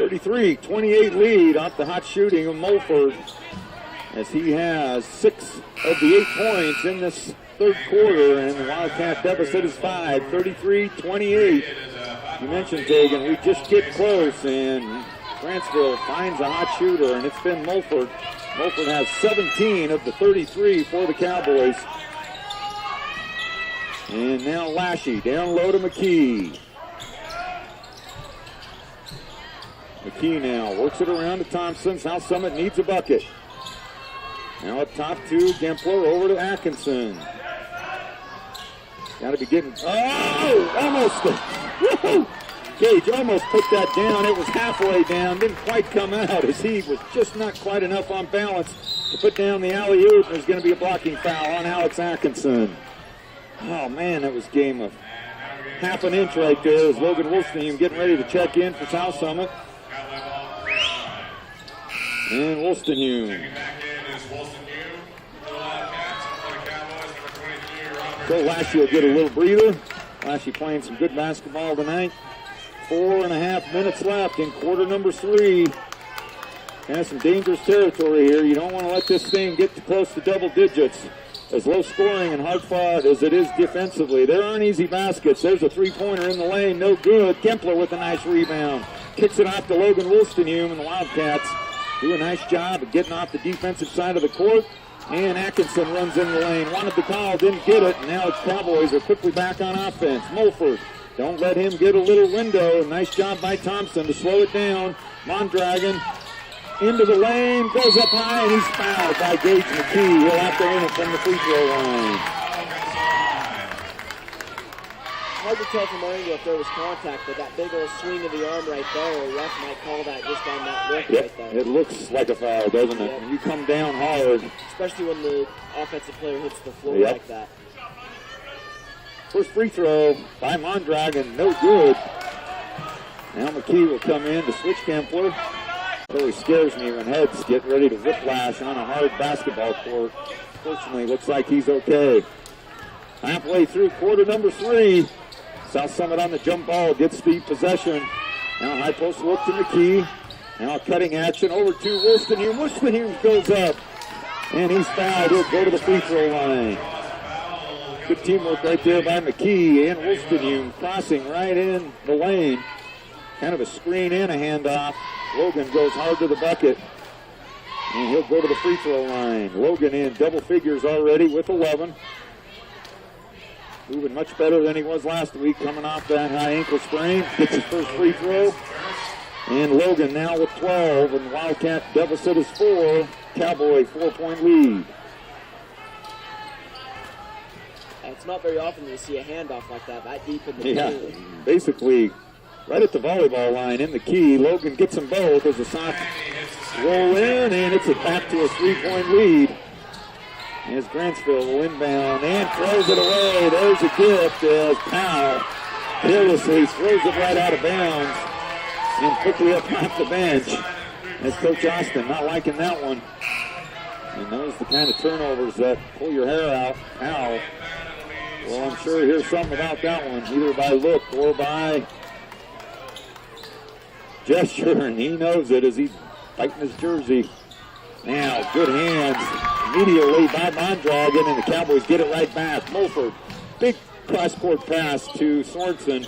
33-28 lead off the hot shooting of Mulford, as he has 6 of the 8 points in this third quarter, and the Wildcat deficit is 5, 33-28. You mentioned, Dagan, we just get close, and Grantsville finds a hot shooter, and it's been Mulford. Mulford has 17 of the 33 for the Cowboys. And now Lashy down low to McKee. McKee now works it around to Thompson. South Summit needs a bucket. Now up top to Gempler, over to Atkinson. Got to be getting, almost. Gage almost put that down. It was halfway down, didn't quite come out, as he was just not quite enough on balance to put down the alley-oop. There's going to be a blocking foul on Alex Atkinson. Oh man, that was a game of half an inch right there as Logan Wolstenham getting ready to check in for South Summit. And Wolstenham. So Lashy will get a little breather. Lashy playing some good basketball tonight. 4.5 minutes left in quarter number 3. Kind of some dangerous territory here. You don't want to let this thing get too close to double digits. As low scoring and hard fought as it is defensively, there aren't easy baskets. There's a three-pointer in the lane, no good. Kempler with a nice rebound. Kicks it off to Logan Wolstenham, and the Wildcats do a nice job of getting off the defensive side of the court. And Atkinson runs in the lane. Wanted the call, didn't get it. And now it's Cowboys are quickly back on offense. Mulford, don't let him get a little window. Nice job by Thompson to slow it down. Mondragon into the lane, goes up high, and he's fouled by Gage McKee. He'll have to win it from the free throw line. Hard to tell from our angle if there was contact, but that big old swing of the arm right there, the ref might call that just on that look right there. It looks like a foul, doesn't it? When you come down hard. Especially when the offensive player hits the floor like that. First free throw by Mondragon, no good. Now McKee will come in to switch Kempler. It always scares me when heads get ready to whiplash on a hard basketball court. Fortunately, looks like he's okay. Halfway through quarter number 3. South Summit on the jump ball, gets the possession. Now high post look to McKee. Now cutting action over to Wolstenham. Wolstenham goes up, and he's fouled. He'll go to the free throw line. Good teamwork right there by McKee and Wolstenham, crossing right in the lane. Kind of a screen and a handoff. Logan goes hard to the bucket, and he'll go to the free throw line. Logan in double figures already with 11. Moving much better than he was last week, coming off that high ankle sprain. Gets his first free throw. And Logan now with 12, and Wildcat deficit is 4. Cowboy 4-point lead. It's not very often you see a handoff like that deep in the game. Basically right at the volleyball line in the key. Logan gets them both as a soft roll in, and it's back to a 3-point lead. As Grantsville will inbound and throws it away. There's a gift as Powell carelessly throws it right out of bounds and quickly up off the bench. As Coach Austin not liking that one. And those are the kind of turnovers that pull your hair out. Powell, well, I'm sure here's something about that one, either by look or by gesture, and he knows it as he's fighting his jersey. Now, good hands immediately by Mondragon, and the Cowboys get it right back. Mulford, big cross-court pass to Sorensen.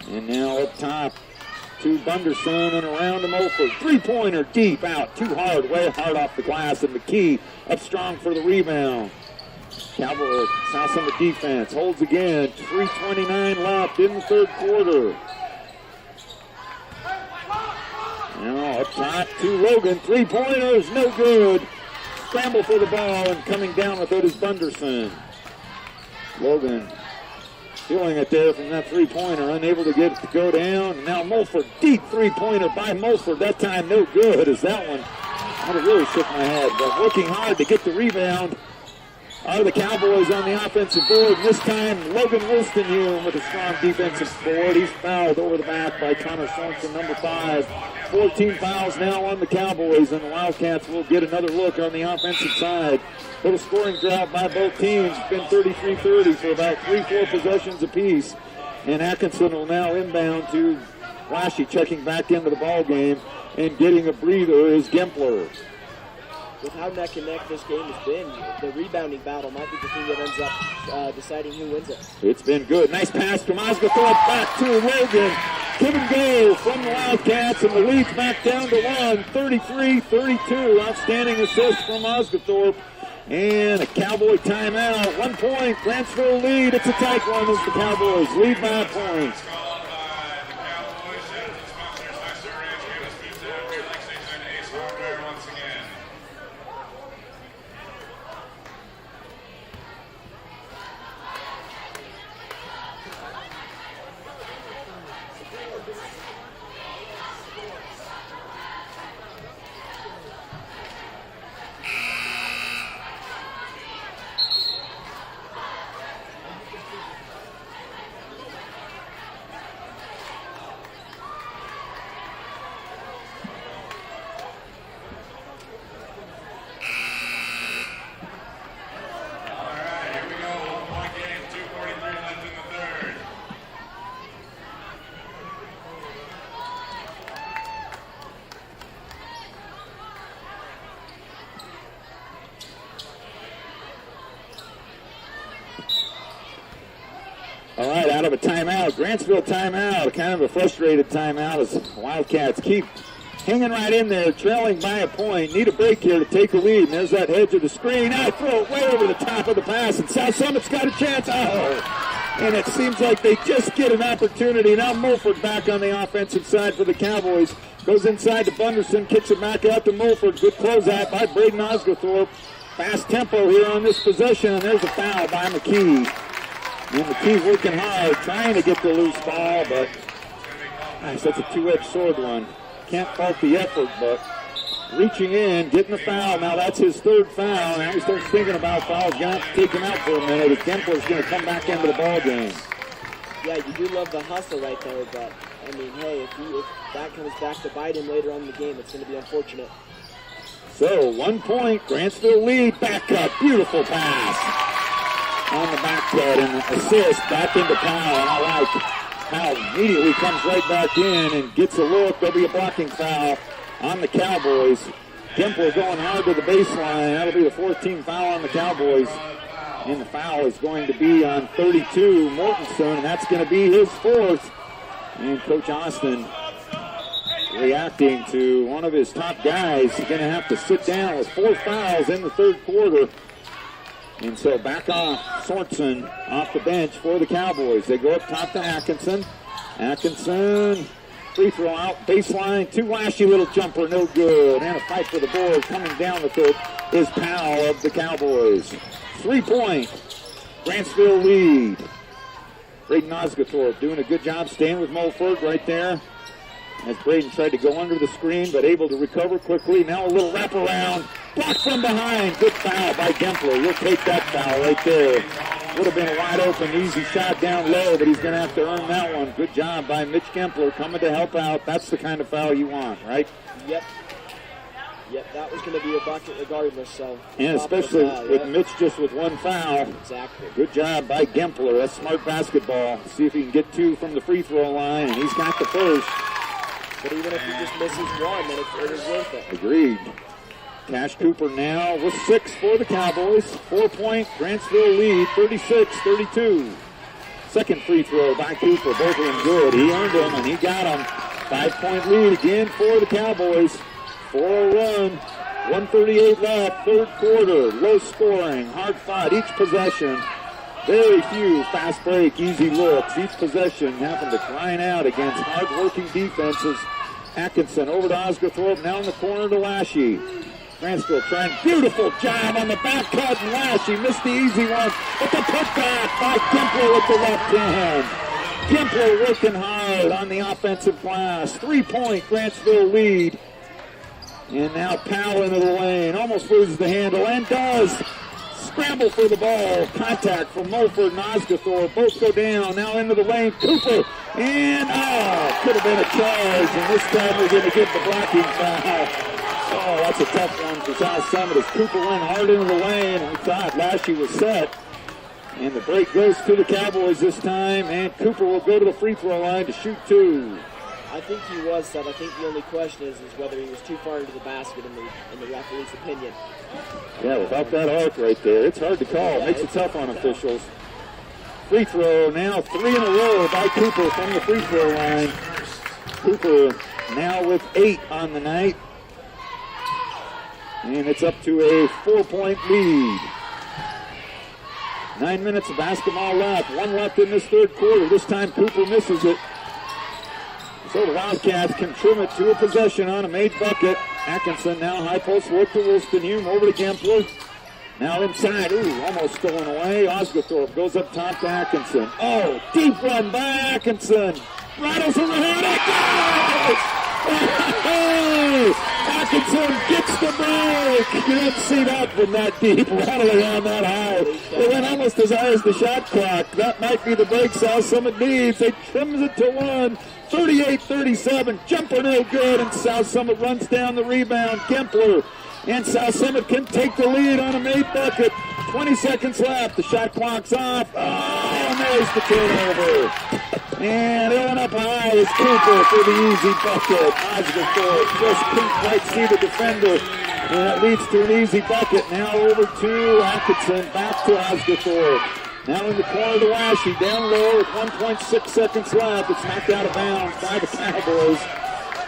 And now up top to Bunderson and around to Mulford. Three-pointer deep out, too hard, way hard off the glass, and McKee up strong for the rebound. Cowboys, South Summit defense holds again. 3:29 left in the third quarter. Now up top to Logan. Three-pointers, no good. Scramble for the ball, and coming down with it is Bunderson. Logan feeling it there from that three-pointer, unable to get it to go down. And now Mulford, deep three-pointer by Mulford. That time no good, as that one, I would have really shook my head. But working hard to get the rebound are the Cowboys on the offensive board. And this time, Logan Wolstenham with a strong defensive board. He's fouled over the back by Connor Sorensen, number 5. 14 fouls now on the Cowboys, and the Wildcats will get another look on the offensive side. Little scoring drought by both teams. It's been 33-30 for about 3-4 possessions apiece. And Atkinson will now inbound to Lashley, checking back into the ball game, and getting a breather is Gempler. With how neck and neck this game has been, the rebounding battle might be the thing that ends up deciding who wins it. It's been good. Nice pass from Osgothorpe back to Logan. Give and go from the Wildcats, and the lead's back down to 1, 33-32. Outstanding assist from Osgothorpe. And a Cowboy timeout. 1 point, Grantsville lead. It's a tight one as the Cowboys lead by a point. All right, out of a timeout, Grantsville timeout, kind of a frustrated timeout as Wildcats keep hanging right in there, trailing by a point. Need a break here to take a lead. And there's that edge of the screen. I throw it way over the top of the pass, and South Summit's got a chance. Oh, and it seems like they just get an opportunity. Now Mulford back on the offensive side for the Cowboys. Goes inside to Bunderson, kicks it back out to Mulford. Good closeout by Braden Osgothorpe. Fast tempo here on this possession, and there's a foul by McKee. And McKee's working hard, trying to get the loose ball, but gosh, that's a two-edged sword one. Can't fault the effort, but reaching in, getting the foul. Now that's his third foul. Now he starts thinking about fouls. Going to have to take him out for a minute. If Kempler's going to come back into the ball game. Yeah, you do love the hustle right there, but I mean, hey, if that comes back to bite him later on in the game, it's going to be unfortunate. So 1 point, Grantsville lead. Back up, beautiful pass on the back cut, and assist back into Powell. And I like Powell immediately comes right back in and gets a look. There'll be a blocking foul on the Cowboys. Kempler going hard to the baseline. That'll be the 14th foul on the Cowboys. And the foul is going to be on 32, Mortensen, and that's going to be his fourth. And Coach Austin reacting to one of his top guys. He's going to have to sit down with 4 fouls in the third quarter. And so back off Sorensen off the bench for the Cowboys. They go up top to Atkinson. Atkinson, free throw out, baseline, too lashy little jumper, no good. And a fight for the board. Coming down with it is Powell of the Cowboys. 3 point, Grantsville lead. Braden Osgothorpe doing a good job staying with Mulford right there. As Braden tried to go under the screen, but able to recover quickly. Now a little wraparound. Blocked from behind. Good foul by Gempler. We'll take that foul right there. Would have been a wide open, easy shot down low, but he's going to have to earn that one. Good job by Mitch Gempler coming to help out. That's the kind of foul you want, right? Yep, that was going to be a bucket regardless. So, and especially with Mitch just with 1 foul. Exactly. Good job by Gempler. That's smart basketball. See if he can get 2 from the free throw line, and he's got the first. But even if he just misses 1, then it is worth it. Agreed. Cash Cooper now with 6 for the Cowboys. 4 point Grantsville lead, 36-32. Second free throw by Cooper. Both of them good. He earned them, and he got them. 5 point lead again for the Cowboys. 4-1. 1:38 left, third quarter. Low scoring, hard fought each possession. Very few fast break, easy looks. Each possession having to grind out against hard-working defenses. Atkinson over to Osgothorpe, now in the corner to Lashley. Grantsville trying, beautiful job on the back cut, and Lashley missed the easy one, but the putback by Kempler with the left hand. Kempler working hard on the offensive glass. 3 point Grantsville lead. And now Powell into the lane, almost loses the handle, and does. Scramble for the ball. Contact from Mulford and Osgothorpe. Both go down. Now into the lane. Cooper. And, could have been a charge. And this time we're going to get the blocking foul. Oh, that's a tough one for South Summit as Cooper went hard into the lane. And we thought Lashley was set. And the break goes to the Cowboys this time, and Cooper will go to the free throw line to shoot 2. I think he was, Seth. I think the only question is whether he was too far into the basket in the referee's opinion. Yeah, without that arc right there, it's hard to call. Yeah, Makes it tough on officials. Free throw now, 3 in a row by Cooper from the free throw line. Cooper now with 8 on the night. And it's up to a 4-point lead. 9 minutes of basketball left. 1 left in this third quarter. This time Cooper misses it. So the Wildcats can trim it to a possession on a made bucket. Atkinson now high post work to Wolstenhume over to Gempler. Now inside. Ooh, almost stolen away. Osgothorpe goes up top to Atkinson. Oh, deep run by Atkinson. Rattles in the head. It goes! Atkinson gets the break. You didn't see that from that deep, rattling on that high. It went almost as high as the shot clock. That might be the break South Summit needs. They trims it to 1. 38-37. Jumper no good, and South Summit runs down the rebound. Kempler. And South Summit can take the lead on a made bucket. 20 seconds left. The shot clock's off. Oh, and there's the turnover. And it went up high is Cooper for the easy bucket. Osgothorpe just couldn't quite see the defender. And that leads to an easy bucket. Now over to Atkinson. Back to Osgothorpe. Now in the corner to Lashy. Down low with 1.6 seconds left. It's knocked out of bounds by the Cowboys.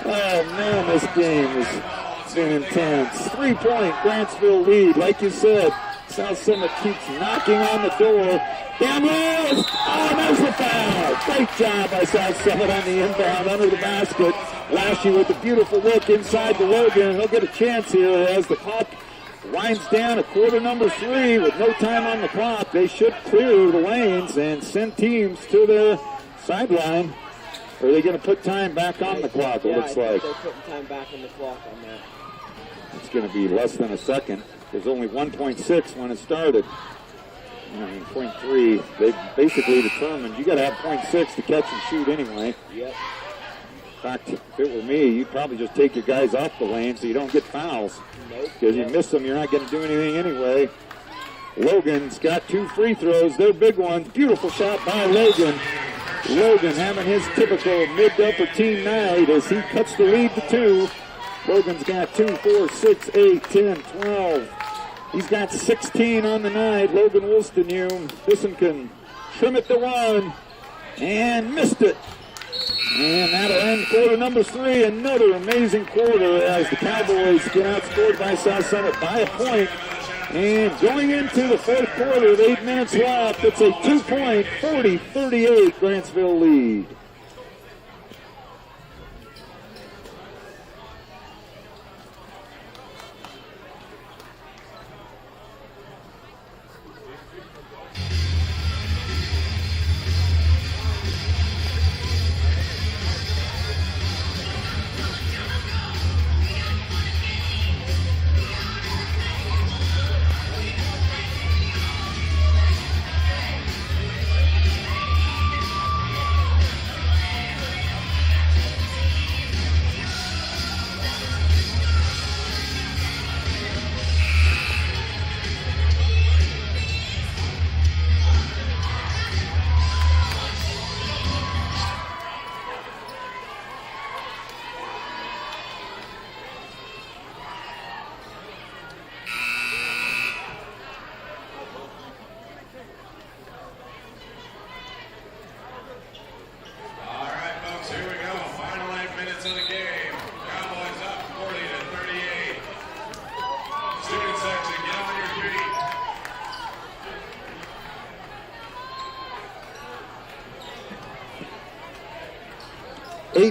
Oh, man, this game has been intense. 3-point Grantsville lead. Like you said, South Summit keeps knocking on the door. Down low. Oh, there's the foul. Great job by South Summit on the inbound under the basket. Lashy with a beautiful look inside the Logan. He'll get a chance here as the clock winds down at quarter number 3 with no time on the clock. They should clear the lanes and send teams to their sideline. Or are they going to put time back on the clock, it looks like? They're putting time back on the clock on that. It's going to be less than a second. There's only 1.6 when it started. I mean, 0.3. They basically determined you got to have 0.6 to catch and shoot anyway. Yep. In fact, if it were me, you'd probably just take your guys off the lane so you don't get fouls. Nope. Because you miss them, you're not going to do anything anyway. Logan's got 2 free throws. They're big ones. Beautiful shot by Logan. Logan having his typical mid to upper team night as he cuts the lead to 2. Logan's got 2, 4, 6, 8, 10, 12. He's got 16 on the night. Logan Wolstenhume. This one can trim it to 1. And missed it. And that'll end quarter number 3. Another amazing quarter as the Cowboys get outscored by South Summit by a point. And going into the fourth quarter with 8 minutes left, it's a 2-point, 40-38 Grantsville lead.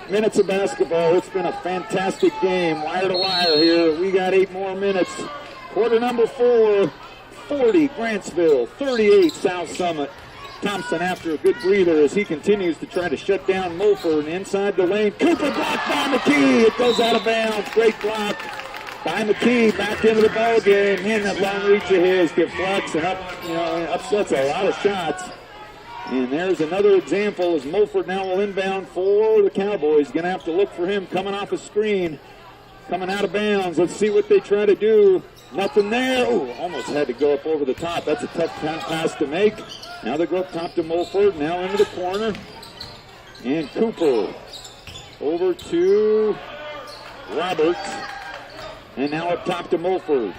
Minutes of basketball. It's been a fantastic game, wire to wire here. We got 8 more minutes. Quarter number 4, 40 Grantsville, 38 South Summit. Thompson after a good breather as he continues to try to shut down Mulford inside the lane. Cooper blocked by McKee. It goes out of bounds. Great block by McKee. Back into the ball game. Man, that long reach of his deflects and upsets a lot of shots. And there's another example as Mulford now will inbound for the Cowboys. Going to have to look for him coming off a screen, coming out of bounds. Let's see what they try to do. Nothing there. Oh, almost had to go up over the top. That's a tough pass to make. Now they go up top to Mulford. Now into the corner. And Cooper over to Roberts. And now up top to Mulford.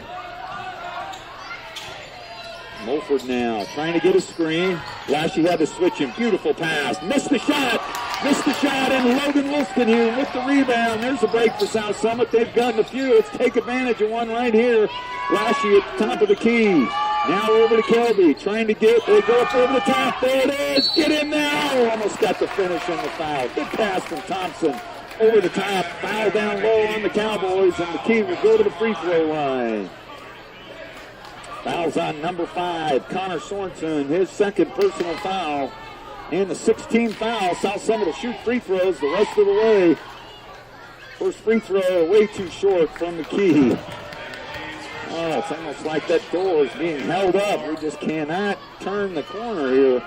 Mulford now trying to get a screen. Lashley had to switch him. Beautiful pass. Missed the shot. And Logan Wolstenhume with the rebound. There's a break for South Summit. They've gotten a few. Let's take advantage of one right here. Lashley at the top of the key. Now over to Kelby. Trying to get. They go up over the top. There it is. Get in there. Oh, almost got the finish on the foul. Good pass from Thompson. Over the top. Foul down low on the Cowboys. And McKee will go to the free throw line. Fouls on number 5, Connor Sorensen, his second personal foul. And the 16th foul. South Summit will shoot free throws the rest of the way. First free throw way too short from McKee. Oh, it's almost like that door is being held up. We just cannot turn the corner here.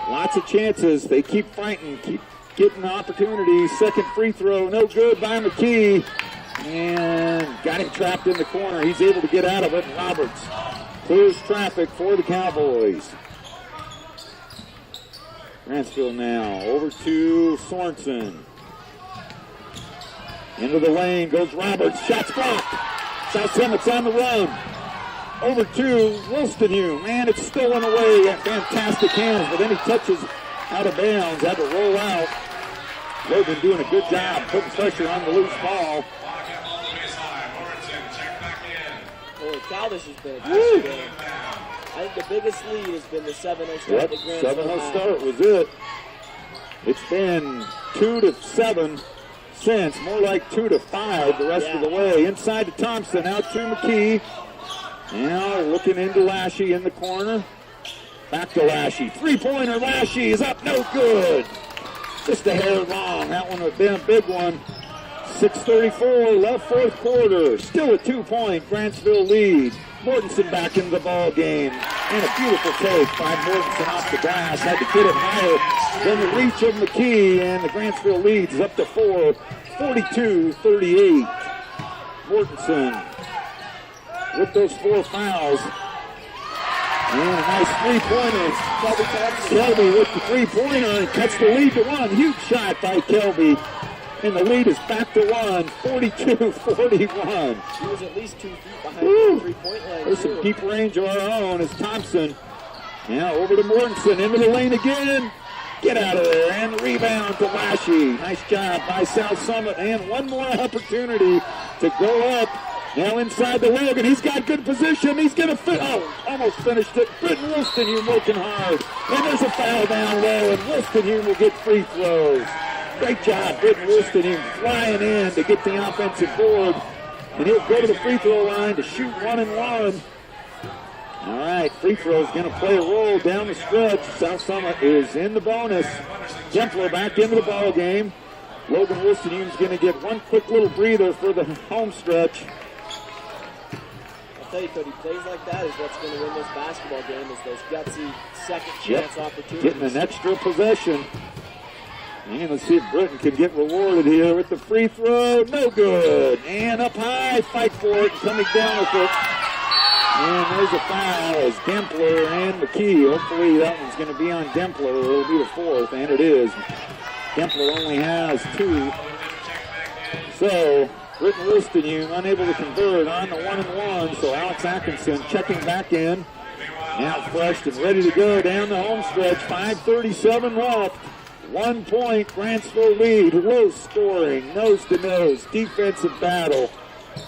Lots of chances. They keep fighting, keep getting opportunities. Second free throw, no good by McKee. And got him trapped in the corner. He's able to get out of it. Roberts clears traffic for the Cowboys. Grantsville now over to Sorensen. Into the lane goes Roberts. Shots blocked. South Summit's on the run. Over to Wolstenhume. Man, it's stolen away. Fantastic hands, but then he touches out of bounds. Had to roll out. Logan doing a good job putting pressure on the loose ball. Caldas has been a good game. I think the biggest lead has been the 7-0 start. Yep, 7-0 start was it. It's been 2-7 since, more like 2-5 the rest of the way. Inside to Thompson, out to McKee. Now looking into Lashley in the corner. Back to Lashley. Three-pointer, Lashley is up, no good. Just a hair long. That one would have been a big one. 6:34 left fourth quarter. Still a 2-point Grantsville lead. Mortensen back in the ball game. And a beautiful take by Mortensen off the glass. Had to get it higher than the reach of McKee. And the Grantsville lead is up to 4. 42-38. Mortensen with those 4 fouls. And a nice three-pointer. Kelby with the three-pointer and cuts the lead to 1. Huge shot by Kelby. And the lead is back to 1, 42-41. He was at least 2 feet behind the three-point line. There's some deep range of our own as Thompson. Now over to Mortensen, into the lane again. Get out of there, and the rebound to Lashley. Nice job by South Summit, and one more opportunity to go up. Now inside the Logan, he's got good position. He's going to almost finished it. Britton Wolstenhume working hard. And there's a foul down low, and Wolstenhume will get free throws. Great job, Britton Wolstenhume flying in to get the offensive board. And he'll go to the free throw line to shoot 1-and-1. All right, free throw is going to play a role down the stretch. South Summit is in the bonus. Gempler back into the ball game. Logan Wolstenhume is going to get one quick little breather for the home stretch. I'll tell you, Cody, plays like that is what's going to win this basketball game, is those gutsy second chance opportunities. Getting an extra possession. And let's see if Britton can get rewarded here with the free throw. No good. And up high, fight for it, coming down with it. And there's a foul as Dempler and McKee. Hopefully that one's going to be on Dempler, or it'll be the 4th, and it is. Dempler only has 2. So Britton Wolstenhume unable to convert on the 1-and-1. So Alex Atkinson checking back in. Now fresh and ready to go down the home stretch. 5:37 left. 1 point, Grantsville lead, low scoring, nose to nose, defensive battle,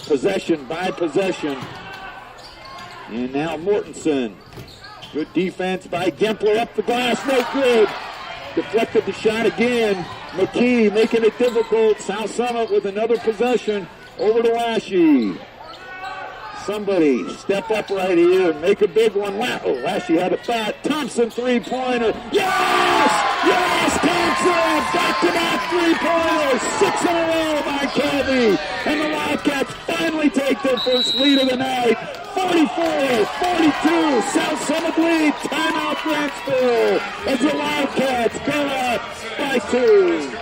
possession by possession. And now Mortensen, good defense by Gempler up the glass, no good. Deflected the shot again. McKee making it difficult. South Summit with another possession over to Lashley. Somebody step up right here and make a big one. Lashley had a thought. Thompson three-pointer. Yes! Yes, Thompson! Back-to-back three-pointers. 6 in a row by Kelby. And the Wildcats finally take their first lead of the night. 44-42. South Summit lead. Timeout Grantsville. As the Wildcats go up by 2.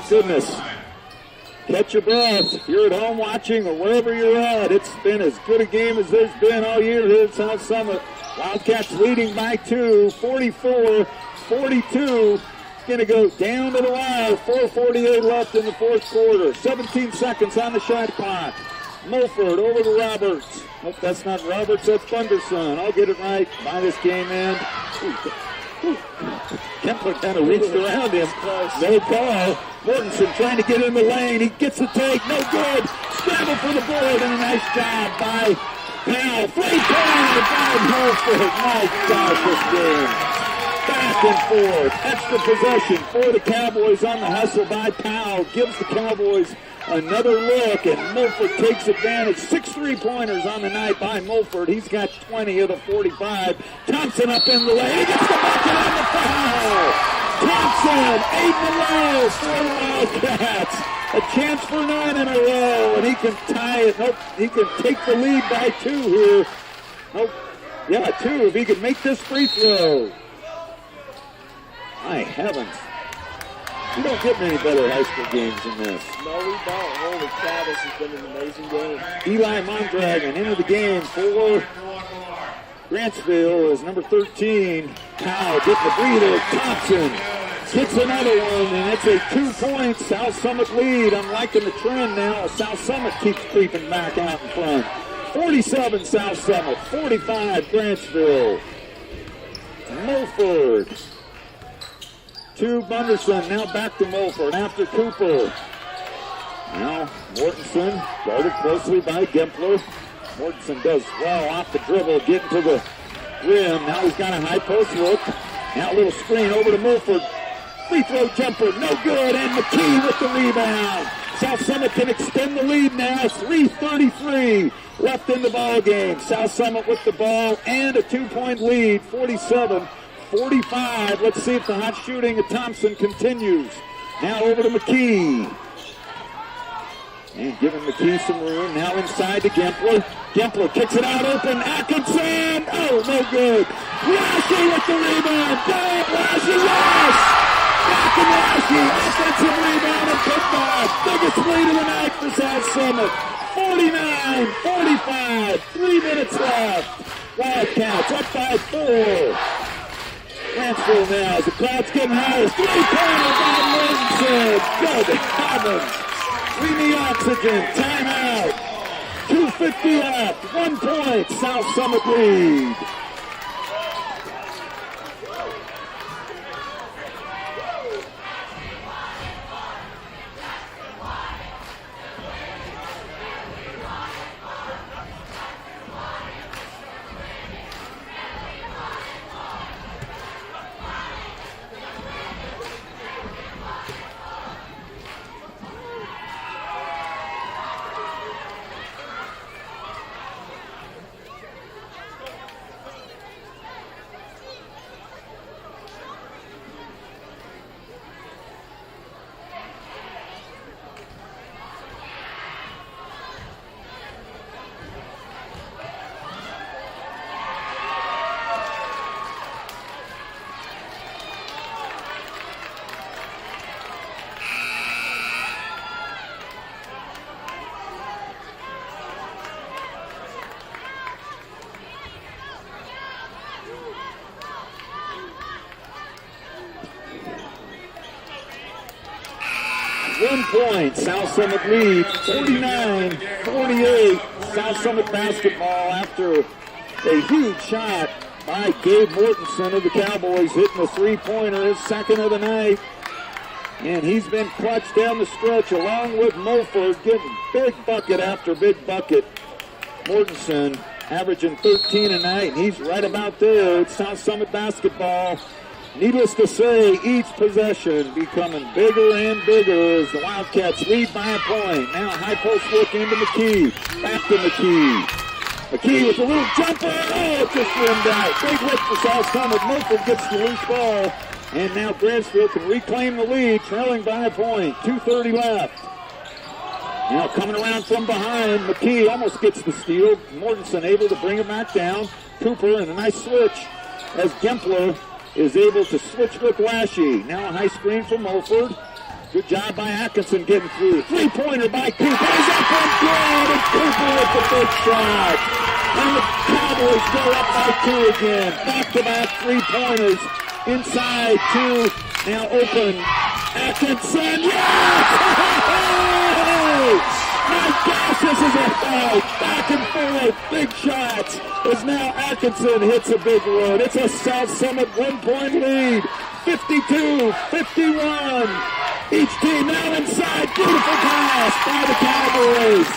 goodness. Catch your breath. If you're at home watching or wherever you're at, it's been as good a game as there's been all year here at South Summit. Wildcats leading by 2, 44-42. It's going to go down to the wire. 4:48 left in the fourth quarter. 17 seconds on the shot clock. Mulford over to Roberts. Nope, that's not Roberts, that's Thunderson. I'll get it right by this game end. Kempler kind of reached around him. No call. Mortensen trying to get in the lane. He gets the take. No good. Scramble for the board and a nice job by Powell. 3-pointer by Mulford. My gosh, this game. Back and forth. Extra possession for the Cowboys on the hustle by Powell. Gives the Cowboys another look, and Mulford takes advantage. 6 3-pointers on the night by Mulford. He's got 20 of the 45. Thompson up in the lane. He gets the bucket on the foul. Thompson, 8 in a row for the Wildcats. A chance for 9 in a row, and he can tie it. Nope, he can take the lead by 2 here. Nope, yeah, 2 if he can make this free throw. My heavens. You don't get many better high school games than this. No, we don't. Holy cow, this has been an amazing game. Eli Mondragon into the game for Grantsville is number 13. Powell getting the breather. Thompson hits another one, and it's a 2-point South Summit lead. I'm liking the trend now. South Summit keeps creeping back out in front. 47 South Summit, 45 Grantsville. Mulford. To Bunderson, now back to Mulford after Cooper. Now Mortensen, guarded closely by Gempler. Mortensen does well off the dribble, getting to the rim. Now he's got a high post look. Now a little screen over to Mulford. Free throw jumper, no good, and McKee with the rebound. South Summit can extend the lead now. 3:33 left in the ball game. South Summit with the ball and a 2-point lead, 47-45. Let's see if the hot shooting of Thompson continues. Now over to McKee. And giving McKee some room. Now inside to Gempler. Gempler kicks it out open. Atkinson. Oh, no good. Lashy with the rebound. Dave Lashy, yes! Back in Lashy. Offensive rebound and putback. Biggest lead of the night for South Summit. 49-45. 3 minutes left. Wildcats up by 4. Grantsville now. The crowd's getting higher. 3-pointer by Mortensen. Good heavens. We need oxygen. Timeout. 2:50 left. 1 point. South Summit lead. Point. South Summit lead 49-48. South Summit basketball after a huge shot by Gabe Mortensen of the Cowboys, hitting a 3-pointer, his second of the night. And he's been clutch down the stretch along with Mulford, getting big bucket after big bucket. Mortensen averaging 13 a night, and he's right about there. It's South Summit basketball. Needless to say, each possession becoming bigger and bigger as the Wildcats lead by a point. Now high post look into McKee. Back to McKee. McKee with a little jumper. Oh, it just rimmed out. Big hit for South Summit. Mulford gets the loose ball. And now Grantsville can reclaim the lead, trailing by a point. 2:30 left. Now coming around from behind, McKee almost gets the steal. Mortensen able to bring it back down. Cooper and a nice switch as Gempler is able to switch with Lashy. Now a high screen for Mulford. Good job by Atkinson getting through. Three-pointer by Cooper. He's up and good, and Cooper with the big shot. And the Cowboys go up by 2 again. Back-to-back three-pointers. Inside 2. Now open. Atkinson. Yes! My gosh, this is a fight. Back and forth. Big shots. As now Atkinson hits a big one. It's a South Summit 1-point lead. 52-51. Each team now inside. Beautiful pass by the Cowboys.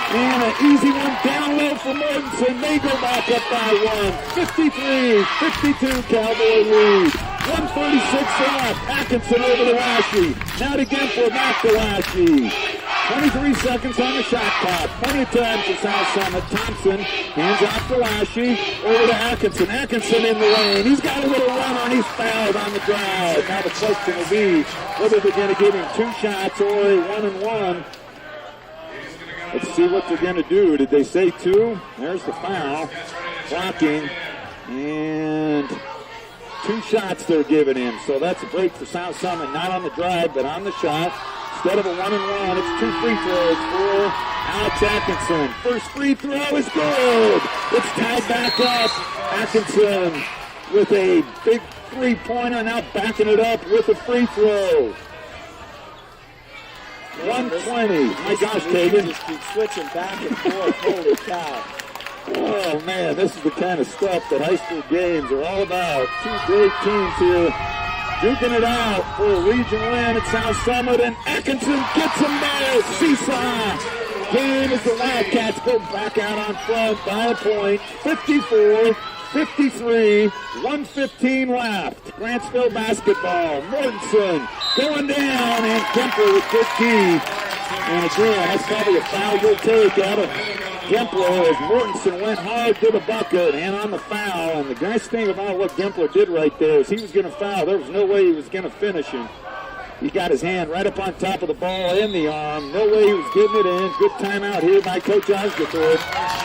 And an easy one down low for Mortensen. They go back up by 1. 53-52 Cowboy lead. 1:36 left. Atkinson over to Lashley. Now to Gempler, back to Lashley. 23 seconds on the shot clock. Plenty of time for South Summit. Thompson hands off to Lashley. Over to Atkinson. Atkinson in the lane. He's got a little runner and he's fouled on the drive. Now the question will be whether they're going to give him 2 shots or a 1-and-1. Let's see what they're going to do. Did they say 2? There's the foul. Blocking. And 2 shots they're giving him. So that's a break for South Summit. Not on the drive, but on the shot. Instead of a 1-and-1, it's 2 free throws for Alex Atkinson. First free throw is good. It's tied back up. Atkinson with a big three-pointer, now backing it up with a free throw. 120. My gosh, Kagan. Just keep switching back and forth. Holy cow. Oh, man, this is the kind of stuff that high school games are all about. 2 great teams here. Duking it out for a region win at South Summit, and Atkinson gets them there. Seesaw game as the Wildcats go back out on front by a point. 54-53, 1:15 left. Grantsville basketball. Mortensen going down, and Kemper with good key. And again, that's probably a foul you'll take out of Gempler as Mortensen went hard to the bucket and on the foul. And the nice thing about what Gempler did right there is he was going to foul. There was no way he was going to finish him. He got his hand right up on top of the ball in the arm. No way he was getting it in. Good timeout here by Coach Osgathorpe.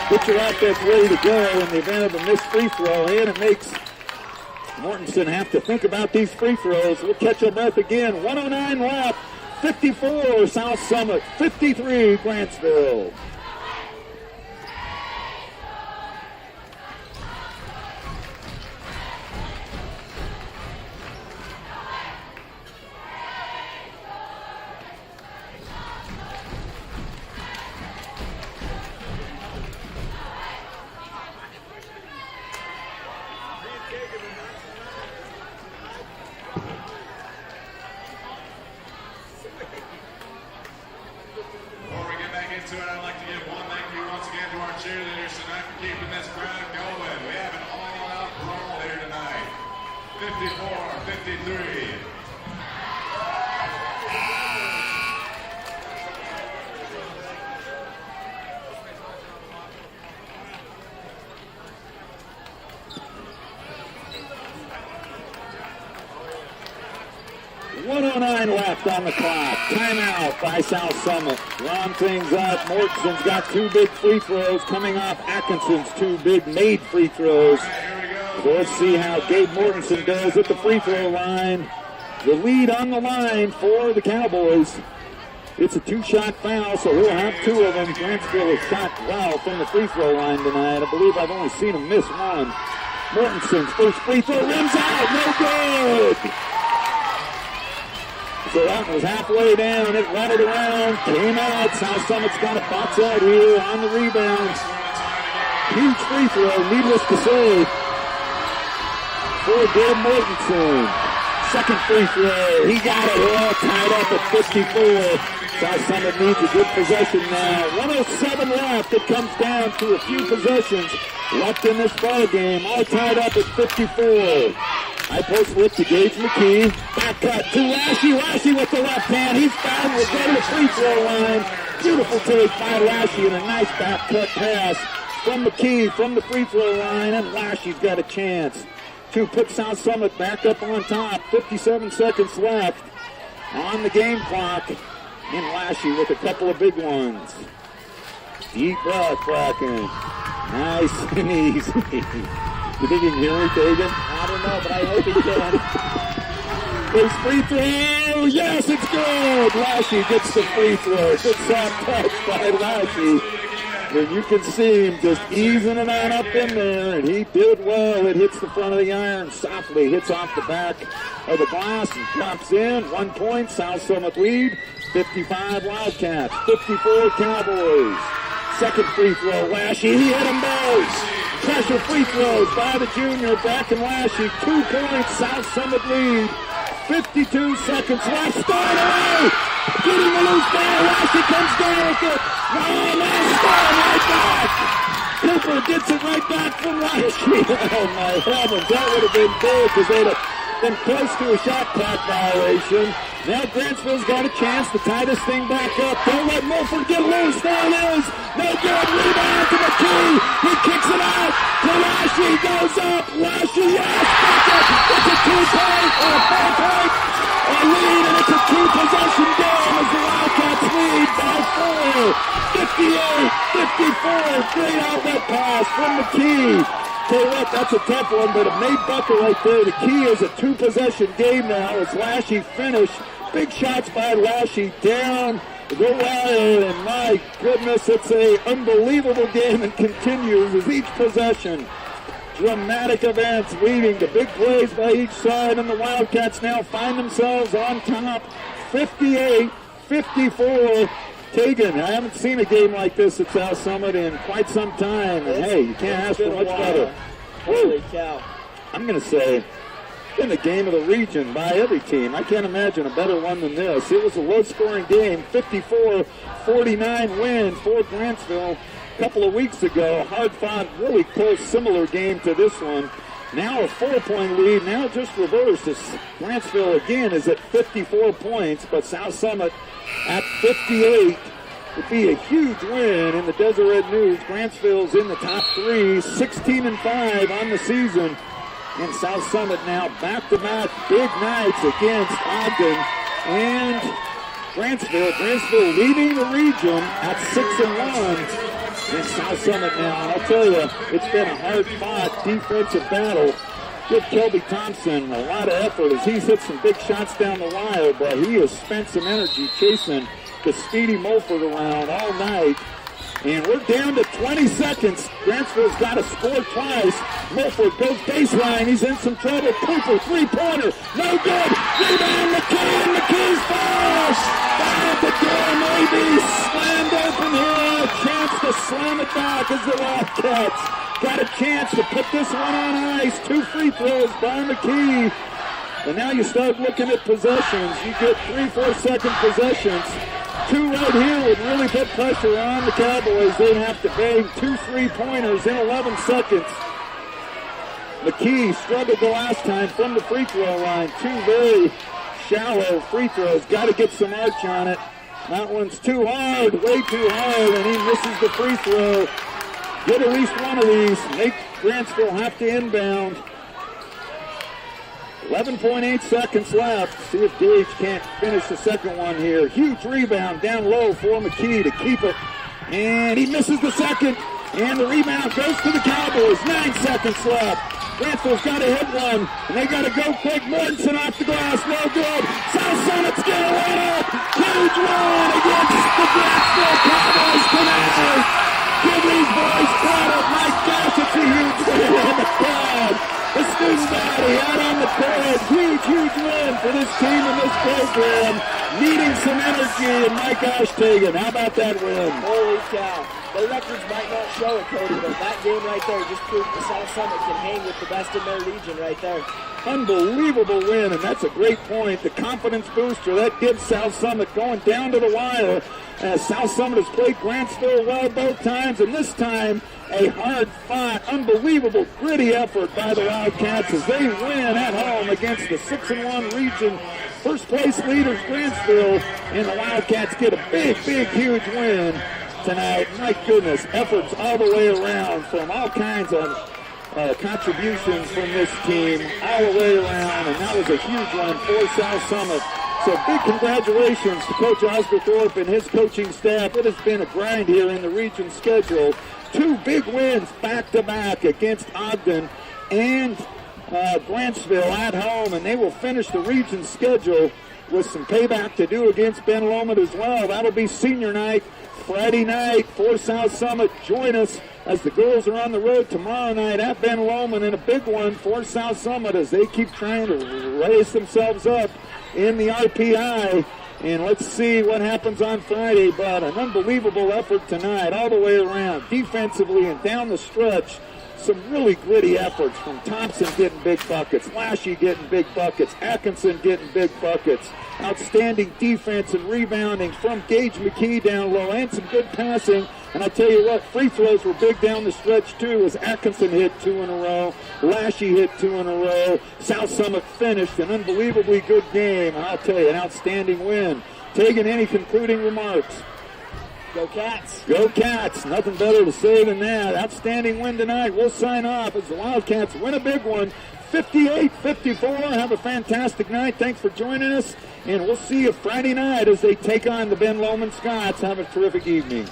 Put your offense ready to go in the event of a missed free throw. And it makes Mortensen have to think about these free throws. We'll catch our breath again. 109 left. 54 South Summit. 53 Grantsville. I'd like to give one thank you once again to our cheerleaders tonight for keeping this crowd going. We have an all-out brawl here tonight. 54-53. Left on the clock. Timeout by South Summit. Round things up. Mortensen's got 2 big free throws coming off Atkinson's 2 big made free throws. So let's see how Gabe Mortensen does at the free throw line. The lead on the line for the Cowboys. It's a 2-shot foul, so he'll have 2 of them. Grantsville has shot well from the free throw line tonight. I believe I've only seen him miss 1. Mortensen's first free throw rims out. No good. So that was halfway down. It rattled around, came out. South Summit's got a box out here on the rebound. Huge free throw, needless to say, for Gabe Mortensen. Second free throw, he got it all tied up at 54. South Summit needs a good possession now. 107 left. It comes down to a few possessions left in this ball game. All tied up at 54. High post flip to Gage McKee. Back cut to Lashley. Lashley with the left hand. He's fouled. Will go to the free throw line. Beautiful take by Lashley and a nice back cut pass from McKee from the free throw line. And Lashley's got a chance to put South Summit back up on top. 57 seconds left on the game clock. And Lashley with a couple of big ones. Deep breath, Bracken. Nice and easy. You think he can hear me, Kagan? I don't know, but I hope he can. His free throw, yes, it's good. Lashy gets the free throw. Good soft touch by Lashy. And you can see him just easing it on up in there, and he did well. It hits the front of the iron softly, hits off the back of the glass and drops in. 1 point, South Summit lead. 55 Wildcats, 54 Cowboys. Second free throw, Lashy, he hit them both. Pressure free throws by the junior, Bracken Lashy. 2 points, South Summit lead. 52 seconds left, start away! Getting the loose ball, Lashy comes down with it. Nice ball right back. Cooper gets it right back from Lashy. Oh my heavens, that would have been big because they'd have been close to a shot clock violation. Now Grantsville's got a chance to tie this thing back up. Don't let Mulford get loose. There it is. No good. Rebound to McKee. He kicks it out to Lashy. Goes up. Lashy, yes. It's a 2-point or a 4-point lead, and it's a 2-possession game as the Wildcats lead by 4. 58-54. Great outlet pass from McKee. Tell you what, that's a tough one, but a made bucket right there. The key is a 2-possession game now as Lashy finished. Big shots by Lashy down the wire, and my goodness, it's an unbelievable game and continues as each possession. Dramatic events leading to big plays by each side, and the Wildcats now find themselves on top, 58-54. Kagan, I haven't seen a game like this at South Summit in quite some time, and hey, you can't ask for much better. Holy cow. I'm going to say, in the game of the region by every team. I can't imagine a better one than this. It was a low-scoring game, 54-49 win for Grantsville a couple of weeks ago. Hard-fought, really close, similar game to this one. Now a 4-point lead, now just reversed. Grantsville again is at 54 points, but South Summit at 58 would be a huge win in the Deseret News. Grantsville's in the top 3, 16-5 on the season. And South Summit now back-to-back big nights against Ogden and Grantsville. Grantsville leading the region at 6-1. And South Summit now, I'll tell you, it's been a hard-fought defensive battle. Give Kelby Thompson a lot of effort as he's hit some big shots down the wire, but he has spent some energy chasing the speedy Mulford around all night. And we're down to 20 seconds. Grantsville's got to score twice. Mulford goes baseline. He's in some trouble. Cooper, three-pointer. No good. Rebound, McKee, and McKee's falls. Down the door, maybe. Slammed open here. A chance to slam it back as the Wildcats got a chance to put this one on ice. 2 free throws by McKee. And now you start looking at possessions. You get 3 4-second possessions. 2 right here would really put pressure on the Cowboys. They'd have to bang 2 3-pointers in 11 seconds. McKee struggled the last time from the free throw line. 2 very shallow free throws. Got to get some arch on it. That one's too hard, way too hard, and he misses the free throw. Get at least one of these. Make Grantsville have to inbound. 11.8 seconds left. See if Gage can't finish the second one here. Huge rebound down low for McKee to keep it. And he misses the second. And the rebound goes to the Cowboys. 9 seconds left. Grantsville's got to hit one. And they got to go quick. Mortensen off the glass. No good. South Summit's going to win it. Huge win against the Grantsville Cowboys tonight. Give these boys credit. My gosh, it's a huge win in the crowd. The student body out on the court. Huge, huge win for this team and this program. Needing some energy, and my gosh, Tegan, how about that win? Holy cow. The records might not show it, Cody, but that game right there just proved the South Summit can hang with the best in their region right there. Unbelievable win, and that's a great point. The confidence booster, that gives South Summit going down to the wire. As South Summit has played Grantsville well both times, and this time a hard-fought, unbelievable, gritty effort by the Wildcats as they win at home against the 6-1 region first-place leaders, Grantsville, and the Wildcats get a big, big, huge win tonight. My goodness, efforts all the way around from all kinds of contributions from this team all the way around, and that was a huge one for South Summit. So big congratulations to Coach Osberthorpe and his coaching staff. It has been a grind here in the region schedule. 2 big wins back-to-back against Ogden and Grantsville at home, and they will finish the region schedule with some payback to do against Ben Lomond as well. That'll be senior night, Friday night for South Summit. Join us as the girls are on the road tomorrow night at Ben Lomond, and a big one for South Summit as they keep trying to raise themselves up in the RPI. And let's see what happens on Friday, but an unbelievable effort tonight all the way around, defensively and down the stretch. Some really gritty efforts from Thompson getting big buckets, Lashy getting big buckets, Atkinson getting big buckets. Outstanding defense and rebounding from Gage McKee down low, and some good passing. And I tell you what, free throws were big down the stretch too, as Atkinson hit 2 in a row, Lashy hit 2 in a row. South Summit finished an unbelievably good game, and I'll tell you, an outstanding win. Tegan, any concluding remarks? Go Cats. Go Cats. Nothing better to say than that. Outstanding win tonight. We'll sign off as the Wildcats win a big one, 58-54. Have a fantastic night. Thanks for joining us, and we'll see you Friday night as they take on the Ben Lomond Scots. Have a terrific evening.